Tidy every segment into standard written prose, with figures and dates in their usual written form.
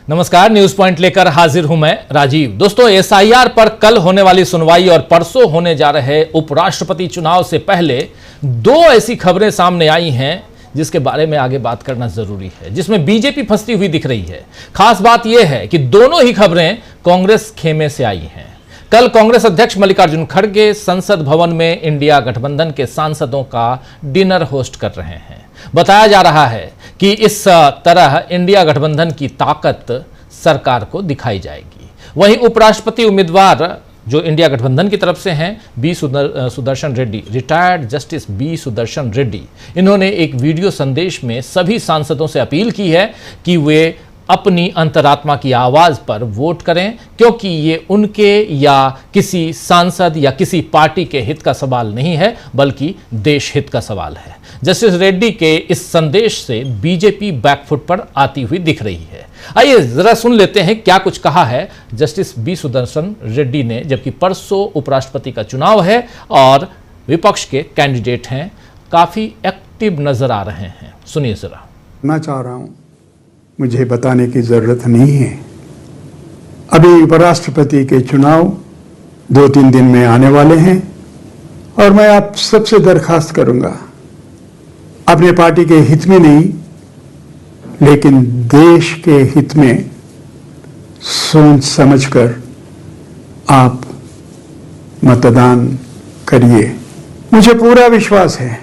नमस्कार, news point लेकर हाजिर हूं मैं राजीव। दोस्तों, एसआईआर पर कल होने वाली सुनवाई और परसों होने जा रहे उपराष्ट्रपति चुनाव से पहले दो ऐसी खबरें सामने आई हैं जिसके बारे में आगे बात करना जरूरी है, जिसमें बीजेपी फंसती हुई दिख रही है। खास बात यह है कि दोनों ही खबरें कांग्रेस खेमे से आई हैं। कल कांग्रेस अध्यक्ष मल्लिकार्जुन खड़गे संसद भवन में इंडिया गठबंधन के सांसदों का डिनर होस्ट कर रहे हैं। बताया जा रहा है कि इस तरह इंडिया गठबंधन की ताकत सरकार को दिखाई जाएगी। वहीं उपराष्ट्रपति उम्मीदवार जो इंडिया गठबंधन की तरफ से हैं, B Sudarshan Reddy, retired justice B Sudarshan Reddy, इन्होंने एक वीडियो संदेश में सभी सांसदों से अपील की है कि वे अपनी अंतरात्मा की आवाज पर वोट करें, क्योंकि ये उनके या किसी सांसद या किसी पार्टी के हित का सवाल नहीं है, बल्कि देश हित का सवाल है। जस्टिस रेड्डी के इस संदेश से बीजेपी बैकफुट पर आती हुई दिख रही है। आइए जरा सुन लेते हैं क्या कुछ कहा है जस्टिस बी सुदर्शन रेड्डी ने, जबकि परसों उपराष्ट्रपति का चुनाव है और विपक्ष के कैंडिडेट हैं, काफी एक्टिव नजर आ रहे हैं। सुनिए जरा। मैं चाह रहा हूं, मुझे बताने की जरूरत नहीं है। अभी उपराष्ट्रपति के चुनाव 2-3 दिन में आने वाले हैं और मैं आप सबसे दरखास्त करूंगा, अपने पार्टी के हित में नहीं लेकिन देश के हित में सोच समझकर आप मतदान करिए। मुझे पूरा विश्वास है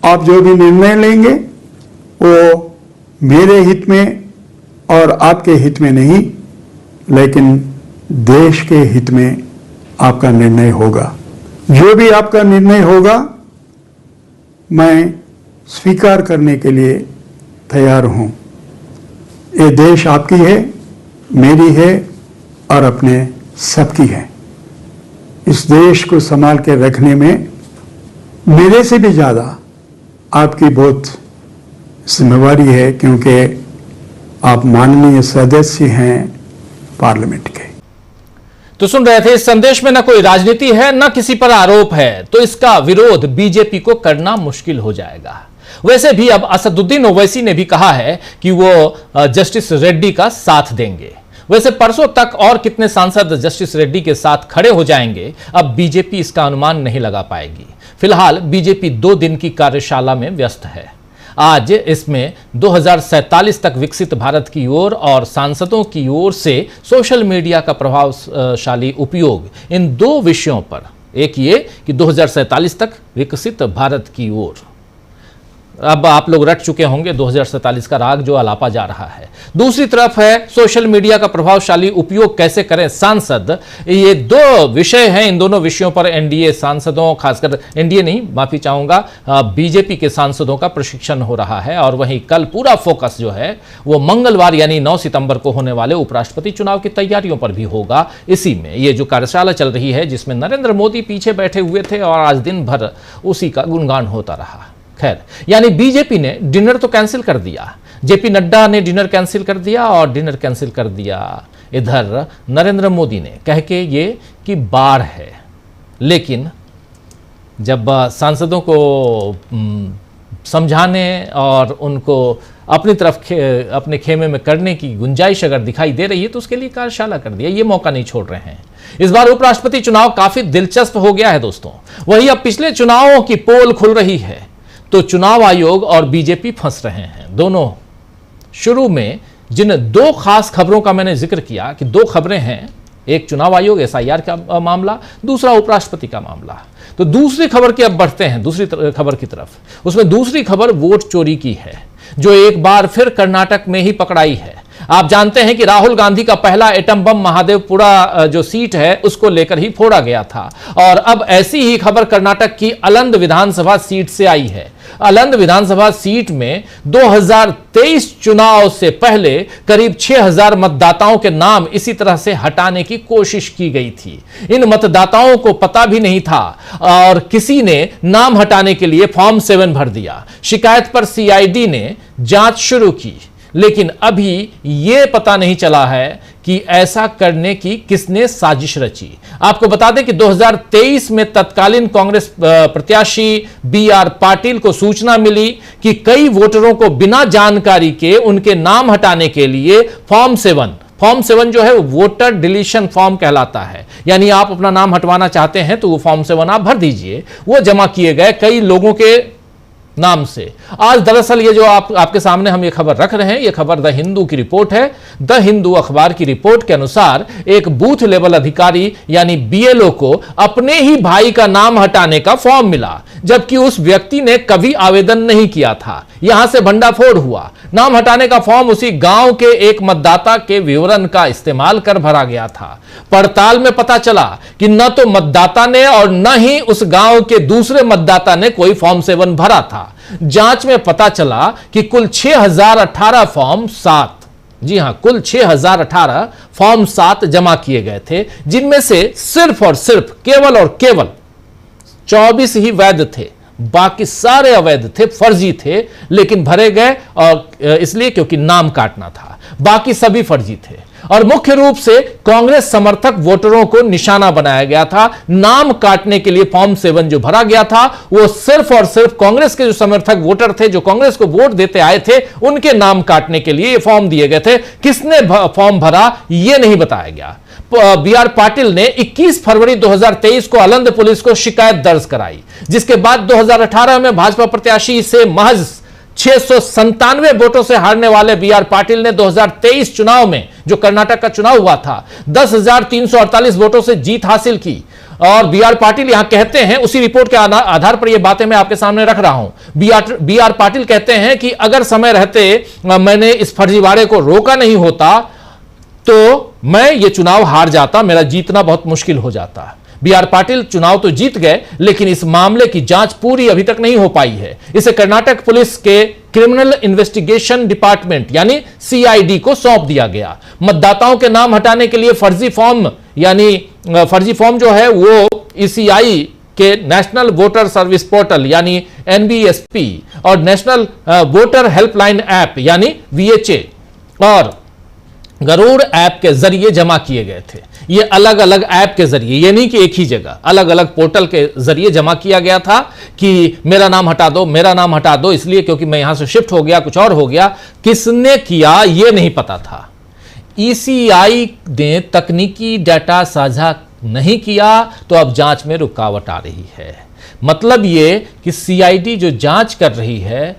आप जो भी निर्णय लेंगे वो मेरे हित में और आपके हित में नहीं, लेकिन देश के हित में आपका निर्णय होगा। जो भी आपका निर्णय होगा मैं स्वीकार करने के लिए तैयार हूं। ये देश आपकी है, मेरी है और अपने सबकी है। इस देश को संभाल के रखने में मेरे से भी ज्यादा आपकी बहुत जिम्मेवारी है, क्योंकि आप माननीय सदस्य हैं पार्लियामेंट के। तो सुन रहे थे, इस संदेश में ना कोई राजनीति है, ना किसी पर आरोप है, तो इसका विरोध बीजेपी को करना मुश्किल हो जाएगा। वैसे भी अब असदुद्दीन ओवैसी ने भी कहा है कि वो जस्टिस रेड्डी का साथ देंगे। वैसे परसों तक और कितने सांसद जस्टिस रेड्डी के साथ खड़े हो जाएंगे, अब बीजेपी इसका अनुमान नहीं लगा पाएगी। फिलहाल बीजेपी 2 दिन की कार्यशाला में व्यस्त है। आज इसमें 2047 तक विकसित भारत की ओर और सांसदों की ओर से सोशल मीडिया का प्रभावशाली उपयोग, इन 2 विषयों पर, एक ये कि 2047 तक विकसित भारत की ओर, अब आप लोग रट चुके होंगे 2047 का राग जो अलापा जा रहा है। दूसरी तरफ है सोशल मीडिया का प्रभावशाली उपयोग कैसे करें सांसद। ये 2 विषय हैं। इन दोनों विषयों पर एनडीए सांसदों, खासकर एनडीए नहीं, माफी चाहूंगा, बीजेपी के सांसदों का प्रशिक्षण हो रहा है। और वहीं कल पूरा फोकस जो है वो मंगलवार यानी 9 सितंबर को होने वाले उपराष्ट्रपति चुनाव की तैयारियों पर भी होगा। इसी में ये जो कार्यशाला चल रही है, जिसमें नरेंद्र मोदी पीछे बैठे हुए थे और आज दिन भर उसी का गुणगान होता रहा। खैर, यानी बीजेपी ने डिनर तो कैंसिल कर दिया, जेपी नड्डा ने डिनर कैंसिल कर दिया और डिनर कैंसिल कर दिया इधर नरेंद्र मोदी ने, कह के ये कि बाढ़ है। लेकिन जब सांसदों को समझाने और उनको अपनी तरफ अपने खेमे में करने की गुंजाइश अगर दिखाई दे रही है तो उसके लिए कार्यशाला कर दिया। ये मौका नहीं छोड़ रहे हैं। इस बार उपराष्ट्रपति चुनाव काफी दिलचस्प हो गया है दोस्तों। वही अब पिछले चुनावों की पोल खुल रही है तो चुनाव आयोग और बीजेपी फंस रहे हैं। दोनों शुरू में जिन 2 खास खबरों का मैंने जिक्र किया कि 2 खबरें हैं, एक चुनाव आयोग एसआईआर का मामला, दूसरा उपराष्ट्रपति का मामला। तो दूसरी खबर की अब बढ़ते हैं दूसरी खबर की तरफ। उसमें दूसरी खबर वोट चोरी की है, जो एक बार फिर कर्नाटक में ही पकड़ाई है। आप जानते हैं कि राहुल गांधी का पहला एटम बम महादेवपुरा जो सीट है उसको लेकर ही फोड़ा गया था। और अब ऐसी ही खबर कर्नाटक की अलंद विधानसभा सीट से आई है। अलंद विधानसभा सीट में 2023 चुनाव से पहले करीब 6000 मतदाताओं के नाम इसी तरह से हटाने की कोशिश की गई थी। इन मतदाताओं को पता भी नहीं था और किसी ने नाम हटाने के लिए फॉर्म 7 भर दिया। शिकायत पर सीआईडी ने जांच शुरू की, लेकिन अभी यह पता नहीं चला है कि ऐसा करने की किसने साजिश रची। आपको बता दें कि 2023 में तत्कालीन कांग्रेस प्रत्याशी बी.आर. पाटिल को सूचना मिली कि कई वोटरों को बिना जानकारी के उनके नाम हटाने के लिए फॉर्म 7 जो है वोटर डिलीशन फॉर्म कहलाता है, यानी आप अपना नाम हटवाना चाहते हैं तो वो फॉर्म 7 आप भर दीजिए, वो जमा किए गए कई लोगों के नाम से। आज दरअसल ये जो आपके सामने हम ये खबर रख रहे हैं, ये खबर द हिंदू की रिपोर्ट है। द हिंदू अखबार की रिपोर्ट के अनुसार एक बूथ लेवल अधिकारी यानी बीएलओ को अपने ही भाई का नाम हटाने का फॉर्म मिला, जबकि उस व्यक्ति ने कभी आवेदन नहीं किया था। यहां से भंडाफोड़ हुआ। नाम हटाने का फॉर्म उसी गांव के एक मतदाता के विवरण का इस्तेमाल कर भरा गया था। पड़ताल में पता चला कि न तो मतदाता ने और न ही उस गांव के दूसरे मतदाता ने कोई फॉर्म 7 भरा था। जांच में पता चला कि कुल 6018 फॉर्म 7, जी हां, कुल 6018 फॉर्म 7 जमा किए गए थे, जिनमें से सिर्फ और सिर्फ केवल और केवल 24 ही वैध थे, बाकी सारे अवैध थे, फर्जी थे, लेकिन भरे गए और इसलिए क्योंकि नाम काटना था। बाकी सभी फर्जी थे और मुख्य रूप से कांग्रेस समर्थक वोटरों को निशाना बनाया गया था। नाम काटने के लिए फॉर्म 7 जो भरा गया था वो सिर्फ और सिर्फ कांग्रेस के जो समर्थक वोटर थे, जो कांग्रेस को वोट देते आए थे, उनके नाम काटने के लिए ये फॉर्म दिए गए थे। किसने फॉर्म भरा ये नहीं बताया गया। बी.आर. पाटिल ने 21 फरवरी 2023 को अलंद पुलिस को शिकायत दर्ज कराई, जिसके बाद 2018 में भाजपा प्रत्याशी से महज 697 वोटों से हारने वाले बी.आर. पाटिल ने 2023 चुनाव में, जो कर्नाटक का चुनाव हुआ था, 10,348 वोटों से जीत हासिल की। और बी.आर. पाटिल यहां कहते हैं, उसी रिपोर्ट के आधार पर यह बातें मैं आपके सामने रख रहा हूं, बी.आर. पाटिल कहते हैं कि अगर समय रहते मैंने इस फर्जीवाड़े को रोका नहीं होता तो मैं ये चुनाव हार जाता, मेरा जीतना बहुत मुश्किल हो जाता। बी.आर. पाटिल चुनाव तो जीत गए, लेकिन इस मामले की जांच पूरी अभी तक नहीं हो पाई है। इसे कर्नाटक पुलिस के क्रिमिनल इन्वेस्टिगेशन डिपार्टमेंट यानी सीआईडी को सौंप दिया गया। मतदाताओं के नाम हटाने के लिए फर्जी फॉर्म जो है वो ईसीआई के नेशनल वोटर सर्विस पोर्टल यानी एनवीएसपी और नेशनल वोटर हेल्पलाइन ऐप यानी वीएचए और गरुड़ ऐप के जरिए जमा किए गए थे। ये अलग अलग ऐप के जरिए, ये नहीं कि एक ही जगह, अलग अलग पोर्टल के जरिए जमा किया गया था कि मेरा नाम हटा दो, इसलिए क्योंकि मैं यहां से शिफ्ट हो गया, कुछ और हो गया। किसने किया ये नहीं पता था। ईसीआई ने तकनीकी डाटा साझा नहीं किया तो अब जांच में रुकावट आ रही है। मतलब ये कि सीआईडी जो जांच कर रही है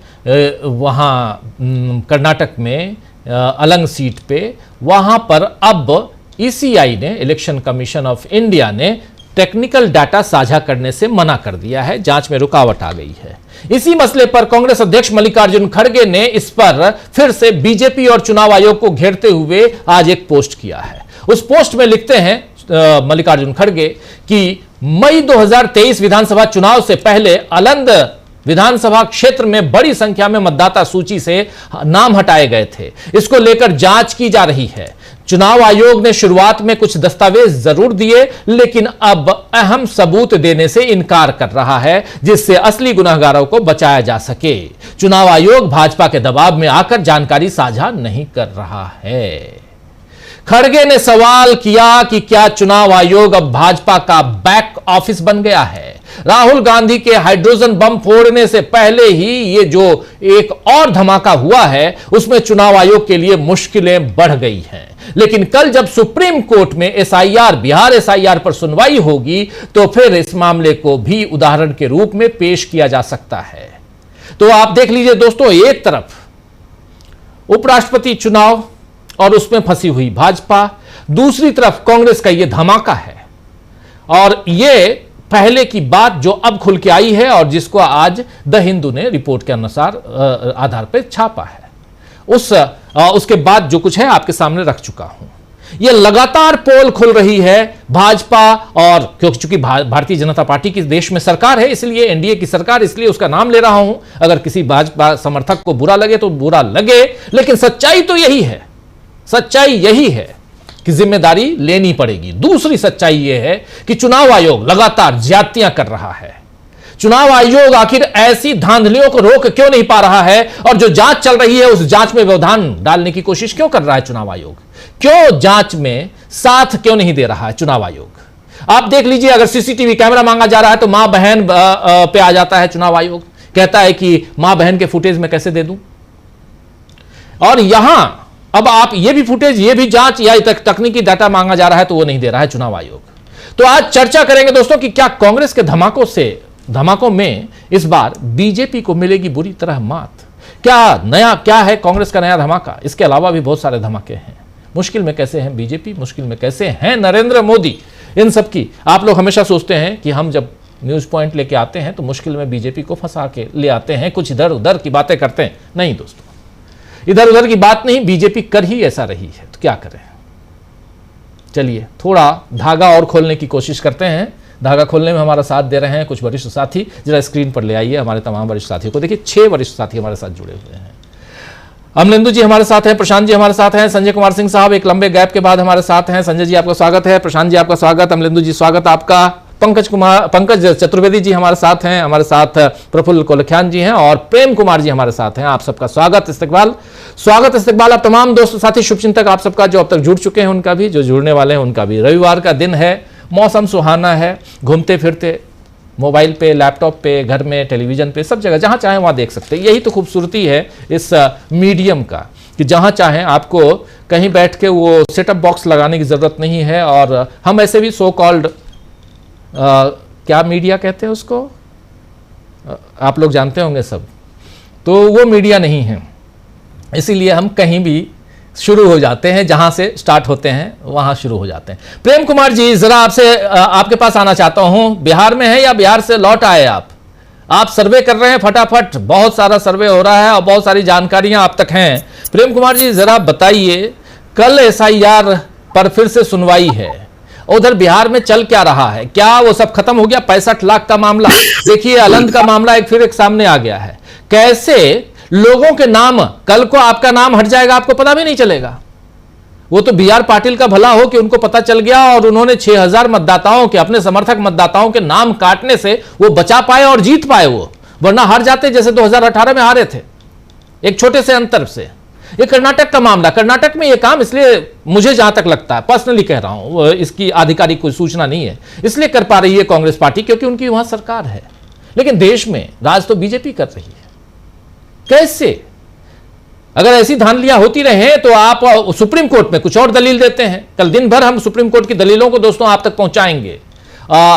वहां कर्नाटक में अलंग सीट पे, वहां पर अब ईसीआई ने, इलेक्शन कमीशन ऑफ इंडिया ने टेक्निकल डाटा साझा करने से मना कर दिया है। जांच में रुकावट आ गई है। इसी मसले पर कांग्रेस अध्यक्ष मल्लिकार्जुन खड़गे ने इस पर फिर से बीजेपी और चुनाव आयोग को घेरते हुए आज एक पोस्ट किया है। उस पोस्ट में लिखते हैं मल्लिकार्जुन खड़गे कि मई 2023 विधानसभा चुनाव से पहले अलंद विधानसभा क्षेत्र में बड़ी संख्या में मतदाता सूची से नाम हटाए गए थे। इसको लेकर जांच की जा रही है। चुनाव आयोग ने शुरुआत में कुछ दस्तावेज जरूर दिए, लेकिन अब अहम सबूत देने से इनकार कर रहा है, जिससे असली गुनहगारों को बचाया जा सके। चुनाव आयोग भाजपा के दबाव में आकर जानकारी साझा नहीं कर रहा है। खड़गे ने सवाल किया कि क्या चुनाव आयोग अब भाजपा का बैक ऑफिस बन गया है। राहुल गांधी के हाइड्रोजन बम फोड़ने से पहले ही ये जो एक और धमाका हुआ है, उसमें चुनाव आयोग के लिए मुश्किलें बढ़ गई हैं। लेकिन कल जब सुप्रीम कोर्ट में एसआईआर, बिहार एसआईआर पर सुनवाई होगी, तो फिर इस मामले को भी उदाहरण के रूप में पेश किया जा सकता है। तो आप देख लीजिए दोस्तों, एक तरफ उपराष्ट्रपति चुनाव और उसमें फंसी हुई भाजपा, दूसरी तरफ कांग्रेस का यह धमाका है। और यह पहले की बात जो अब खुल के आई है और जिसको आज द हिंदू ने रिपोर्ट के अनुसार आधार पर छापा है, उसके बाद जो कुछ है आपके सामने रख चुका हूं। यह लगातार पोल खुल रही है भाजपा, और क्योंकि चूंकि भारतीय जनता पार्टी की देश में सरकार है, इसलिए एनडीए की सरकार, इसलिए उसका नाम ले रहा हूं। अगर किसी भाजपा समर्थक को बुरा लगे तो बुरा लगे, लेकिन सच्चाई तो यही है। सच्चाई यही है कि जिम्मेदारी लेनी पड़ेगी। दूसरी सच्चाई यह है कि चुनाव आयोग लगातार ज्यादतियां कर रहा है। चुनाव आयोग आखिर ऐसी धांधलियों को रोक क्यों नहीं पा रहा है, और जो जांच चल रही है उस जांच में व्यवधान डालने की कोशिश क्यों कर रहा है चुनाव आयोग? क्यों जांच में साथ क्यों नहीं दे रहा है चुनाव आयोग? आप देख लीजिए, अगर सीसीटीवी कैमरा मांगा जा रहा है तो मां बहन पे आ जाता है चुनाव आयोग, कहता है कि मां बहन के फुटेज में कैसे दे दूं। और यहां अब आप ये भी फुटेज, ये भी जांच या तकनीकी डाटा मांगा जा रहा है तो वो नहीं दे रहा है चुनाव आयोग। तो आज चर्चा करेंगे दोस्तों कि क्या कांग्रेस के धमाकों में इस बार बीजेपी को मिलेगी बुरी तरह मात? क्या है कांग्रेस का नया धमाका? इसके अलावा भी बहुत सारे धमाके हैं। मुश्किल में कैसे हैं बीजेपी, मुश्किल में कैसे हैं नरेंद्र मोदी, इन सब की आप लोग हमेशा सोचते हैं कि हम जब न्यूज पॉइंट लेके आते हैं तो मुश्किल में बीजेपी को फंसा के ले आते हैं, कुछ इधर उधर की बातें करते हैं। नहीं दोस्तों, इधर उधर की बात नहीं, बीजेपी कर ही ऐसा रही है तो क्या करें। चलिए थोड़ा धागा और खोलने की कोशिश करते हैं। धागा खोलने में हमारा साथ दे रहे हैं कुछ वरिष्ठ साथी। जरा स्क्रीन पर ले आइए हमारे तमाम वरिष्ठ साथियों को। देखिए 6 वरिष्ठ साथी हमारे साथ जुड़े हुए हैं। अमलेंदु जी हमारे साथ हैं, प्रशांत जी हमारे साथ हैं, संजय कुमार सिंह साहब एक लंबे गैप के बाद हमारे साथ हैं। संजय जी आपका स्वागत है, प्रशांत जी आपका स्वागत, अमलेंदु जी स्वागत आपका, पंकज चतुर्वेदी जी हमारे साथ हैं, हमारे साथ प्रफुल्ल कोलख्यान जी हैं और प्रेम कुमार जी हमारे साथ हैं। आप सबका स्वागत इस्तकबाल आप तमाम दोस्त साथी शुभचिंतक आप सबका, जो अब तक जुड़ चुके हैं उनका भी, जो जुड़ने वाले हैं उनका भी। रविवार का दिन है, मौसम सुहाना है, घूमते फिरते मोबाइल पे, लैपटॉप पे, घर में, टेलीविजन पे, सब जगह जहां चाहे वहां देख सकते हैं। यही तो खूबसूरती है इस मीडियम का कि जहां चाहे आपको कहीं बैठ के वो सेटअप बॉक्स लगाने की जरूरत नहीं है। और हम ऐसे भी सो कॉल्ड क्या मीडिया कहते हैं उसको, आप लोग जानते होंगे सब, तो वो मीडिया नहीं है, इसीलिए हम कहीं भी शुरू हो जाते हैं, जहां से स्टार्ट होते हैं वहां शुरू हो जाते हैं। प्रेम कुमार जी जरा आपके पास आना चाहता हूं। बिहार में है या बिहार से लौट आए आप सर्वे कर रहे हैं फटाफट, बहुत सारा सर्वे हो रहा है और बहुत सारी जानकारियां आप तक हैं। प्रेम कुमार जी जरा बताइए, कल एसआईआर पर फिर से सुनवाई है, उधर बिहार में चल क्या रहा है? क्या वो सब खत्म हो गया? 65 लाख का मामला, देखिए अलंद का मामला फिर एक सामने आ गया है। कैसे लोगों के नाम, कल को आपका नाम हट जाएगा, आपको पता भी नहीं चलेगा। वो तो बी आर पाटिल का भला हो कि उनको पता चल गया और उन्होंने 6000 मतदाताओं के, अपने समर्थक मतदाताओं के नाम काटने से वो बचा पाए और जीत पाए, वो वरना हार जाते जैसे 2018 में हारे थे एक छोटे से अंतर से। ये कर्नाटक का मामला, कर्नाटक में ये काम इसलिए, मुझे जहां तक लगता है, पर्सनली कह रहा हूं, इसकी आधिकारिक कोई सूचना नहीं है, इसलिए कर पा रही है कांग्रेस पार्टी क्योंकि उनकी वहां सरकार है। लेकिन देश में राज तो बीजेपी कर रही है। कैसे? अगर ऐसी धांधलियां होती रहे तो आप सुप्रीम कोर्ट में कुछ और दलील देते हैं। कल दिन भर हम सुप्रीम कोर्ट की दलीलों को दोस्तों आप तक पहुंचाएंगे।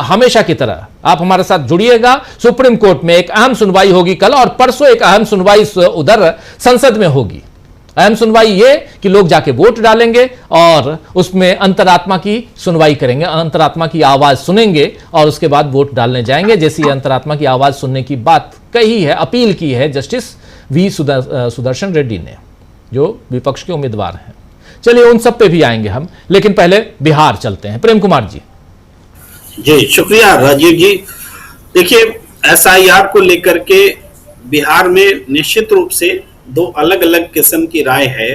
हमेशा की तरह आप हमारे साथ जुड़िएगा। सुप्रीम कोर्ट में एक अहम सुनवाई होगी कल, और परसों एक अहम सुनवाई उधर संसद में होगी। अहम सुनवाई ये कि लोग जाके वोट डालेंगे और उसमें अंतरात्मा की सुनवाई करेंगे, अंतरात्मा की आवाज सुनेंगे और उसके बाद वोट डालने जाएंगे। जैसी अंतरात्मा की आवाज सुनने की बात कही है, अपील की है जस्टिस वी सुदर्शन रेड्डी ने, जो विपक्ष के उम्मीदवार हैं। चलिए उन सब पे भी आएंगे हम, लेकिन पहले बिहार चलते हैं। प्रेम कुमार जी। जी शुक्रिया राजीव जी। देखिए एसआईआर को लेकर के बिहार में निश्चित रूप से 2 अलग अलग किस्म की राय है,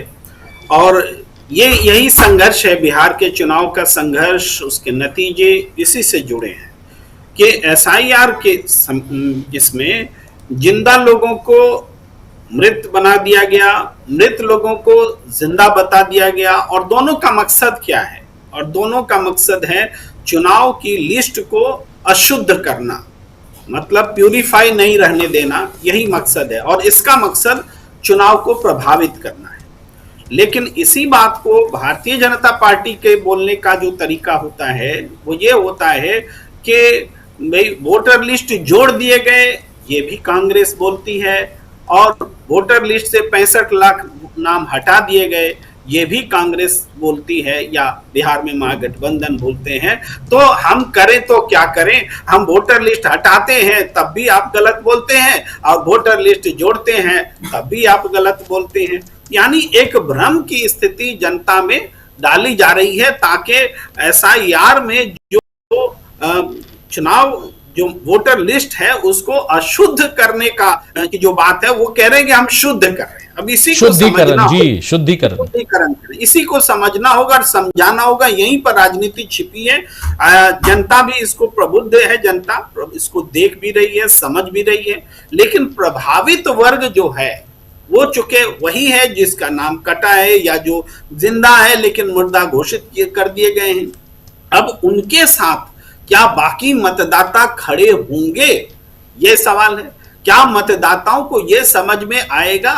और यही संघर्ष है, बिहार के चुनाव का संघर्ष, उसके नतीजे इसी से जुड़े हैं कि एसआईआर के जिसमें जिंदा लोगों को मृत बना दिया गया, मृत लोगों को जिंदा बता दिया गया। और दोनों का मकसद क्या है? और दोनों का मकसद है चुनाव की लिस्ट को अशुद्ध करना, मतलब प्यूरिफाई नहीं रहने देना, यही मकसद है। और इसका मकसद चुनाव को प्रभावित करना है। लेकिन इसी बात को भारतीय जनता पार्टी के बोलने का जो तरीका होता है वो ये होता है कि भाई वोटर लिस्ट जोड़ दिए गए, ये भी कांग्रेस बोलती है, और वोटर लिस्ट से 65 लाख नाम हटा दिए गए, ये भी कांग्रेस बोलती है, या बिहार में महागठबंधन बोलते हैं। तो हम करें तो क्या करें? हम वोटर लिस्ट हटाते हैं तब भी आप गलत बोलते हैं, और वोटर लिस्ट जोड़ते हैं तब भी आप गलत बोलते हैं। यानी एक भ्रम की स्थिति जनता में डाली जा रही है, ताकि एसआईआर में जो चुनाव जो वोटर लिस्ट है उसको अशुद्ध करने का की जो बात है, वो कह रहे हैं कि हम शुद्ध कर रहे हैं। अब इसी को समझना, जी शुद्धिकरण, इसी को समझना होगा और समझाना होगा। यहीं पर राजनीति छिपी है। जनता भी इसको प्रबुद्ध है, जनता इसको देख भी रही है, समझ भी रही है। लेकिन प्रभावित वर्ग जो है वो चुके वही है जिसका नाम कटा है या जो जिंदा है लेकिन मुर्दा घोषित कर दिए गए हैं। अब उनके साथ क्या बाकी मतदाता खड़े होंगे, ये सवाल है। क्या मतदाताओं को ये समझ में आएगा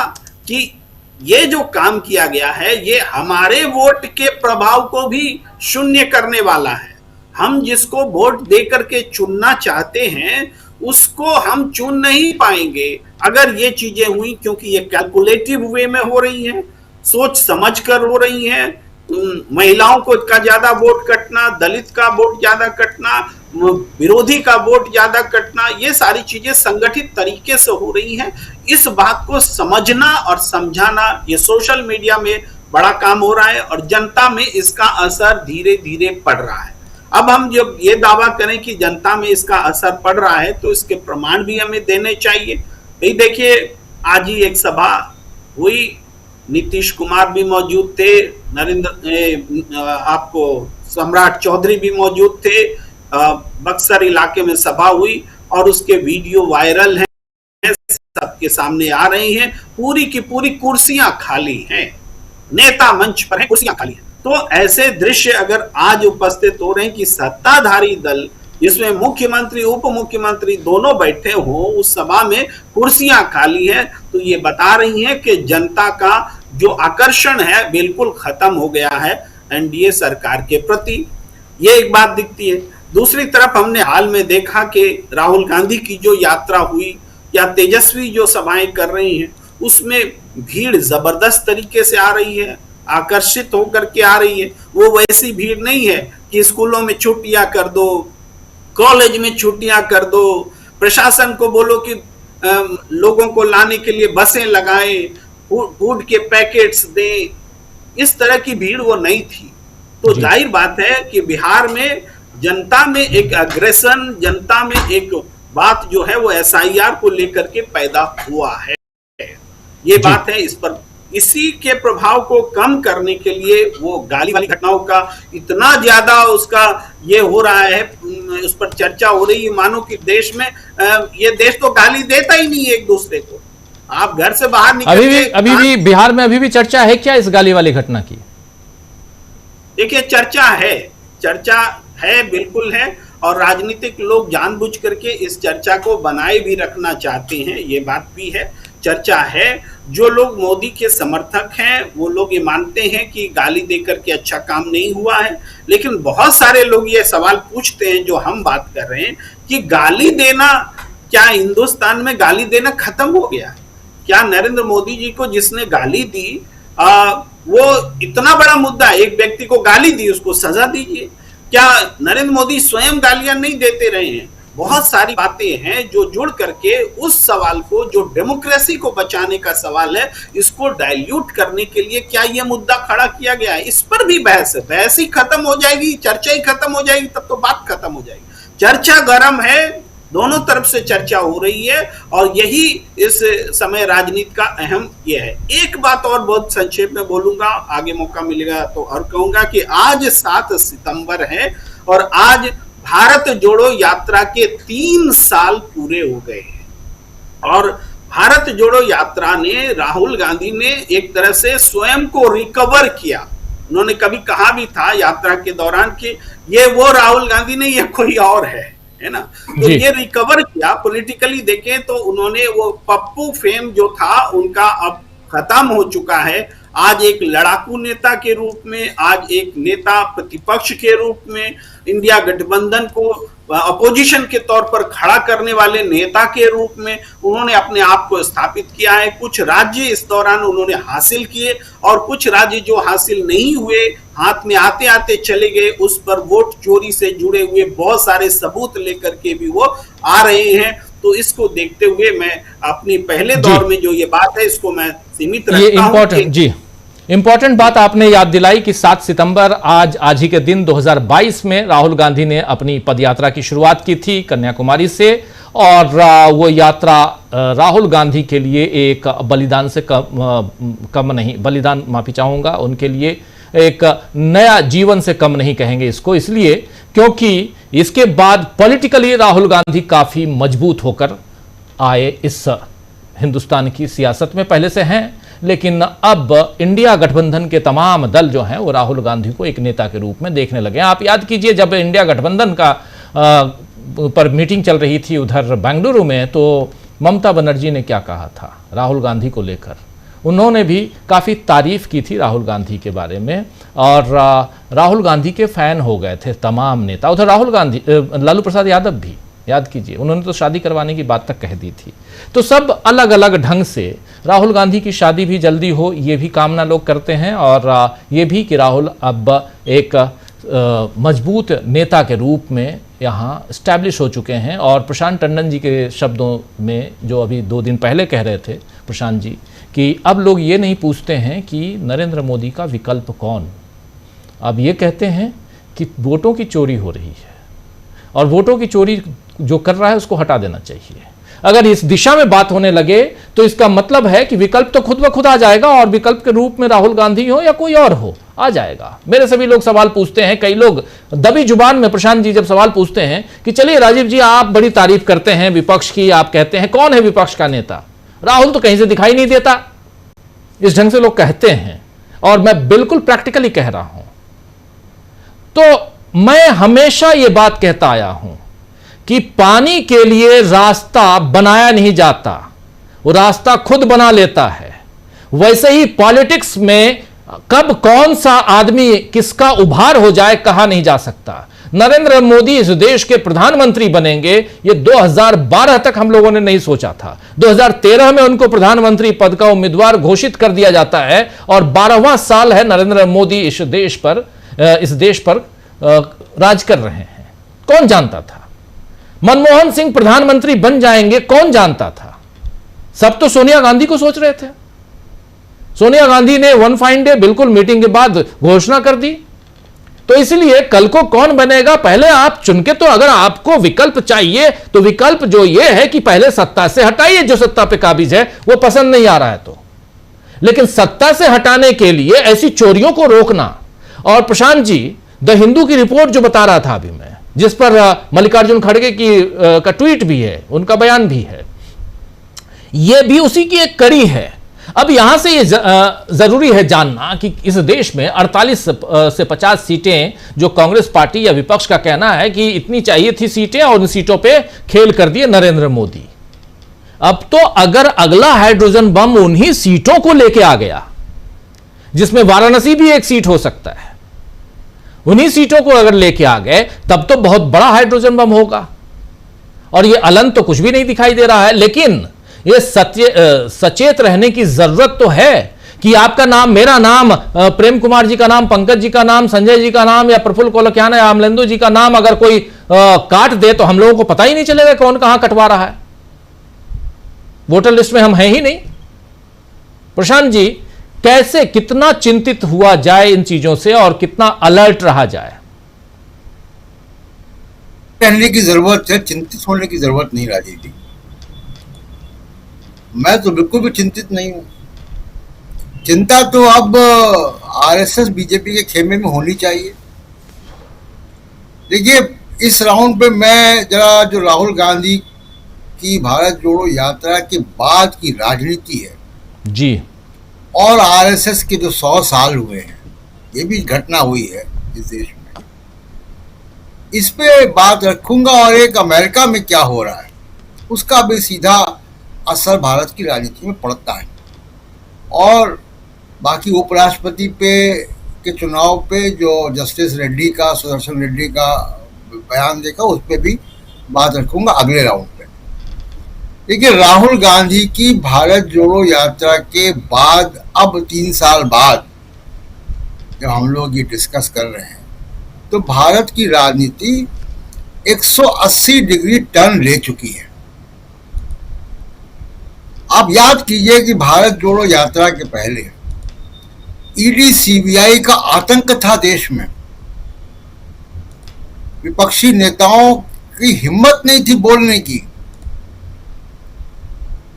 कि ये जो काम किया गया है ये हमारे वोट के प्रभाव को भी शून्य करने वाला है। हम जिसको वोट देकर के चुनना चाहते हैं उसको हम चुन नहीं पाएंगे अगर ये चीजें हुई, क्योंकि ये कैलकुलेटिव वे में हो रही हैं, सोच समझ कर हो रही हैं। महिलाओं को का ज्यादा वोट कटना, दलित का वोट ज्यादा कटना, विरोधी का वोट ज्यादा कटना, ये सारी चीजें संगठित तरीके से हो रही हैं। इस बात को समझना और समझाना ये सोशल मीडिया में बड़ा काम हो रहा है और जनता में इसका असर धीरे धीरे पड़ रहा है। अब हम जब ये दावा करें कि जनता में इसका असर पड़ रहा है तो इसके प्रमाण भी हमें देने चाहिए। भाई देखिए, आज ही एक सभा हुई, नीतीश कुमार भी मौजूद थे, आपको सम्राट चौधरी भी मौजूद थे, बक्सर इलाके में सभा हुई और उसके वीडियो वायरल हैं, सबके सामने आ रही हैं। पूरी की पूरी कुर्सियां खाली हैं, नेता मंच पर हैं, कुर्सियां खाली हैं। तो ऐसे दृश्य अगर आज उपस्थित हो रहे हैं कि सत्ताधारी दल जिसमें मुख्यमंत्री उप मुख्यमंत्री दोनों बैठे हो उस सभा में कुर्सियां खाली हैं, तो ये बता रही हैं कि जनता का जो आकर्षण है बिल्कुल खत्म हो गया है एनडीए सरकार के प्रति। ये एक बात दिखती है। दूसरी तरफ हमने हाल में देखा कि राहुल गांधी की जो यात्रा हुई या तेजस्वी जो सभाएं कर रही हैं उसमें भीड़ जबरदस्त तरीके से आ रही है, आकर्षित होकर के आ रही है। वो वैसी भीड़ नहीं है कि स्कूलों में छुट्टियां कर दो, कॉलेज में छुट्टियां कर दो, प्रशासन को बोलो कि लोगों को लाने के लिए बसें लगाएं, फूड के पैकेट्स दें, इस तरह की भीड़ वो नहीं थी। तो जाहिर बात है कि बिहार में जनता में एक अग्रेशन, जनता में एक बात जो है वो एसआईआर को लेकर के पैदा हुआ है। ये बात है। इस पर इसी के प्रभाव को कम करने के लिए वो गाली वाली घटनाओं का इतना ज्यादा उसका ये हो रहा है, उस पर चर्चा हो रही है मानो कि देश में ये देश तो गाली देता ही नहीं है एक दूसरे को। आप घर से बाहर निकल अभी भी बिहार में अभी भी चर्चा है क्या इस गाली वाली घटना की? देखिए, चर्चा है बिल्कुल है और राजनीतिक लोग जानबूझ करके इस चर्चा को बनाए भी रखना चाहते हैं, ये बात भी है। चर्चा है। जो लोग मोदी के समर्थक हैं वो लोग ये मानते हैं कि गाली देकर के अच्छा काम नहीं हुआ है, लेकिन बहुत सारे लोग ये सवाल पूछते हैं जो हम बात कर रहे हैं कि गाली देना, क्या हिंदुस्तान में गाली देना खत्म हो गया है? क्या नरेंद्र मोदी जी को जिसने गाली दी वो इतना बड़ा मुद्दा, एक व्यक्ति को गाली दी उसको सजा दीजिए। क्या नरेंद्र मोदी स्वयं गालियां नहीं देते रहे हैं? बहुत सारी बातें हैं जो जुड़ करके उस सवाल को, जो डेमोक्रेसी को बचाने का सवाल है, इसको डाइल्यूट करने के लिए क्या यह मुद्दा खड़ा किया गया है? इस पर भी बहस है। बहस ही खत्म हो जाएगी, चर्चा ही खत्म हो जाएगी, तब तो बात खत्म हो जाएगी। चर्चा गर्म है, दोनों तरफ से चर्चा हो रही है और यही इस समय राजनीति का अहम ये है। एक बात और बहुत संक्षेप में बोलूंगा, आगे मौका मिलेगा तो और कहूंगा कि आज 7 सितंबर है और आज भारत जोड़ो यात्रा के 3 साल पूरे हो गए हैं और भारत जोड़ो यात्रा ने, राहुल गांधी ने एक तरह से स्वयं को रिकवर किया। उन्होंने कभी कहा भी था यात्रा के दौरान कि ये वो राहुल गांधी नहीं, ये कोई और है ना। तो ये रिकवर किया। पॉलिटिकली देखें तो उन्होंने वो पप्पू फेम जो था उनका अब खत्म हो चुका है। आज एक लड़ाकू नेता के रूप में, आज एक नेता प्रतिपक्ष के रूप में, इंडिया गठबंधन को अपोजिशन के तौर पर खड़ा करने वाले नेता के रूप में उन्होंने अपने आप को स्थापित किया है। कुछ राज्य इस दौरान उन्होंने हासिल किए और कुछ राज्य जो हासिल नहीं हुए, हाथ में आते आते चले गए, उस पर वोट चोरी से जुड़े हुए बहुत सारे सबूत लेकर के भी वो आ रहे हैं। तो इसको देखते हुए मैं अपनी पहले दौर में जो ये बात है इसको मैं सीमित रखता हूं। इंपॉर्टेंट बात आपने याद दिलाई कि 7 सितंबर आज ही के दिन 2022 में राहुल गांधी ने अपनी पदयात्रा की शुरुआत की थी कन्याकुमारी से और वो यात्रा राहुल गांधी के लिए एक बलिदान से कम नहीं, बलिदान माफी चाहूंगा, उनके लिए एक नया जीवन से कम नहीं कहेंगे इसको, इसलिए क्योंकि इसके बाद पॉलिटिकली राहुल गांधी काफी मजबूत होकर आए इस हिंदुस्तान की सियासत में पहले से हैं, लेकिन अब इंडिया गठबंधन के तमाम दल जो हैं वो राहुल गांधी को एक नेता के रूप में देखने लगे हैं। आप याद कीजिए, जब इंडिया गठबंधन का पर मीटिंग चल रही थी उधर बेंगलुरु में, तो ममता बनर्जी ने क्या कहा था राहुल गांधी को लेकर। उन्होंने भी काफ़ी तारीफ की थी राहुल गांधी के बारे में, और राहुल गांधी के फैन हो गए थे तमाम नेता। उधर राहुल गांधी, लालू प्रसाद यादव भी, याद कीजिए, उन्होंने तो शादी करवाने की बात तक कह दी थी। तो सब अलग अलग ढंग से राहुल गांधी की शादी भी जल्दी हो, ये भी कामना लोग करते हैं, और ये भी कि राहुल अब एक मजबूत नेता के रूप में यहाँ स्टैब्लिश हो चुके हैं। और प्रशांत टंडन जी के शब्दों में, जो अभी 2 दिन पहले कह रहे थे प्रशांत जी, कि अब लोग ये नहीं पूछते हैं कि नरेंद्र मोदी का विकल्प कौन, अब ये कहते हैं कि वोटों की चोरी हो रही है, और वोटों की चोरी जो कर रहा है उसको हटा देना चाहिए। अगर इस दिशा में बात होने लगे तो इसका मतलब है कि विकल्प तो खुद ब खुद आ जाएगा, और विकल्प के रूप में राहुल गांधी हो या कोई और हो, आ जाएगा। मेरे सभी लोग सवाल पूछते हैं, कई लोग दबी जुबान में प्रशांत जी जब सवाल पूछते हैं कि चलिए राजीव जी, आप बड़ी तारीफ करते हैं विपक्ष की, आप कहते हैं कौन है विपक्ष का नेता, राहुल तो कहीं से दिखाई नहीं देता, इस ढंग से लोग कहते हैं, और मैं बिल्कुल प्रैक्टिकली कह रहा हूं। तो मैं हमेशा यह बात कहता आया हूं कि पानी के लिए रास्ता बनाया नहीं जाता, वो रास्ता खुद बना लेता है। वैसे ही पॉलिटिक्स में कब कौन सा आदमी किसका उभार हो जाए कहा नहीं जा सकता। नरेंद्र मोदी इस देश के प्रधानमंत्री बनेंगे, ये 2012 तक हम लोगों ने नहीं सोचा था। 2013 में उनको प्रधानमंत्री पद का उम्मीदवार घोषित कर दिया जाता है, और 12वां साल है नरेंद्र मोदी इस देश पर राज कर रहे हैं। कौन जानता था मनमोहन सिंह प्रधानमंत्री बन जाएंगे, कौन जानता था। सब तो सोनिया गांधी को सोच रहे थे। सोनिया गांधी ने वन फाइन डे बिल्कुल मीटिंग के बाद घोषणा कर दी। तो इसलिए कल को कौन बनेगा पहले आप चुन के, तो अगर आपको विकल्प चाहिए तो विकल्प जो ये है कि पहले सत्ता से हटाइए जो सत्ता पे काबिज है, वो पसंद नहीं आ रहा है तो। लेकिन सत्ता से हटाने के लिए ऐसी चोरियों को रोकना, और प्रशांत जी द हिंदू की रिपोर्ट जो बता रहा था अभी मैं, जिस पर मल्लिकार्जुन खड़गे का ट्वीट भी है, उनका बयान भी है, यह भी उसी की एक कड़ी है। अब यहां से यह जरूरी है जानना कि इस देश में 48 से 50 सीटें जो कांग्रेस पार्टी या विपक्ष का कहना है कि इतनी चाहिए थी सीटें, और उन सीटों पे खेल कर दिए नरेंद्र मोदी। अब तो अगर अगला हाइड्रोजन बम उन्हीं सीटों को लेके आ गया, जिसमें वाराणसी भी एक सीट हो सकता है, उन्हीं सीटों को अगर लेके आ गए, तब तो बहुत बड़ा हाइड्रोजन बम होगा। और ये अलन तो कुछ भी नहीं दिखाई दे रहा है। लेकिन ये सचेत रहने की जरूरत तो है कि आपका नाम, मेरा नाम, प्रेम कुमार जी का नाम, पंकज जी का नाम, संजय जी का नाम, या प्रफुल्ल कोलकियाना या अमलेंदु जी का नाम अगर कोई काट दे तो हम लोगों को पता ही नहीं चलेगा कौन कहां कटवा रहा है। वोटर लिस्ट में हम हैं ही नहीं। प्रशांत जी, कैसे, कितना चिंतित हुआ जाए इन चीजों से, और कितना अलर्ट रहा जाए? कहने की जरूरत है, चिंतित होने की जरूरत नहीं राजीव जी। मैं तो बिल्कुल भी चिंतित नहीं हूं। चिंता तो अब आरएसएस बीजेपी के खेमे में होनी चाहिए। देखिए, इस राउंड पे मैं जरा जो राहुल गांधी की भारत जोड़ो यात्रा के बाद की राजनीति है जी, और आरएसएस के जो 100 साल हुए हैं, ये भी घटना हुई है इस देश में, इस पे बात रखूंगा। और एक अमेरिका में क्या हो रहा है उसका भी सीधा असर भारत की राजनीति में पड़ता है। और बाकी उपराष्ट्रपति के चुनाव पे जो जस्टिस रेड्डी का, सुदर्शन रेड्डी का बयान देखा, उस पर भी बात रखूंगा अगले राउंड पे। देखिए, राहुल गांधी की भारत जोड़ो यात्रा के बाद, अब 3 साल बाद जब हम लोग ये डिस्कस कर रहे हैं, तो भारत की राजनीति 180 डिग्री टर्न ले चुकी है। आप याद कीजिए कि भारत जोड़ो यात्रा के पहले ईडी सीबीआई का आतंक था देश में। विपक्षी नेताओं की हिम्मत नहीं थी बोलने की।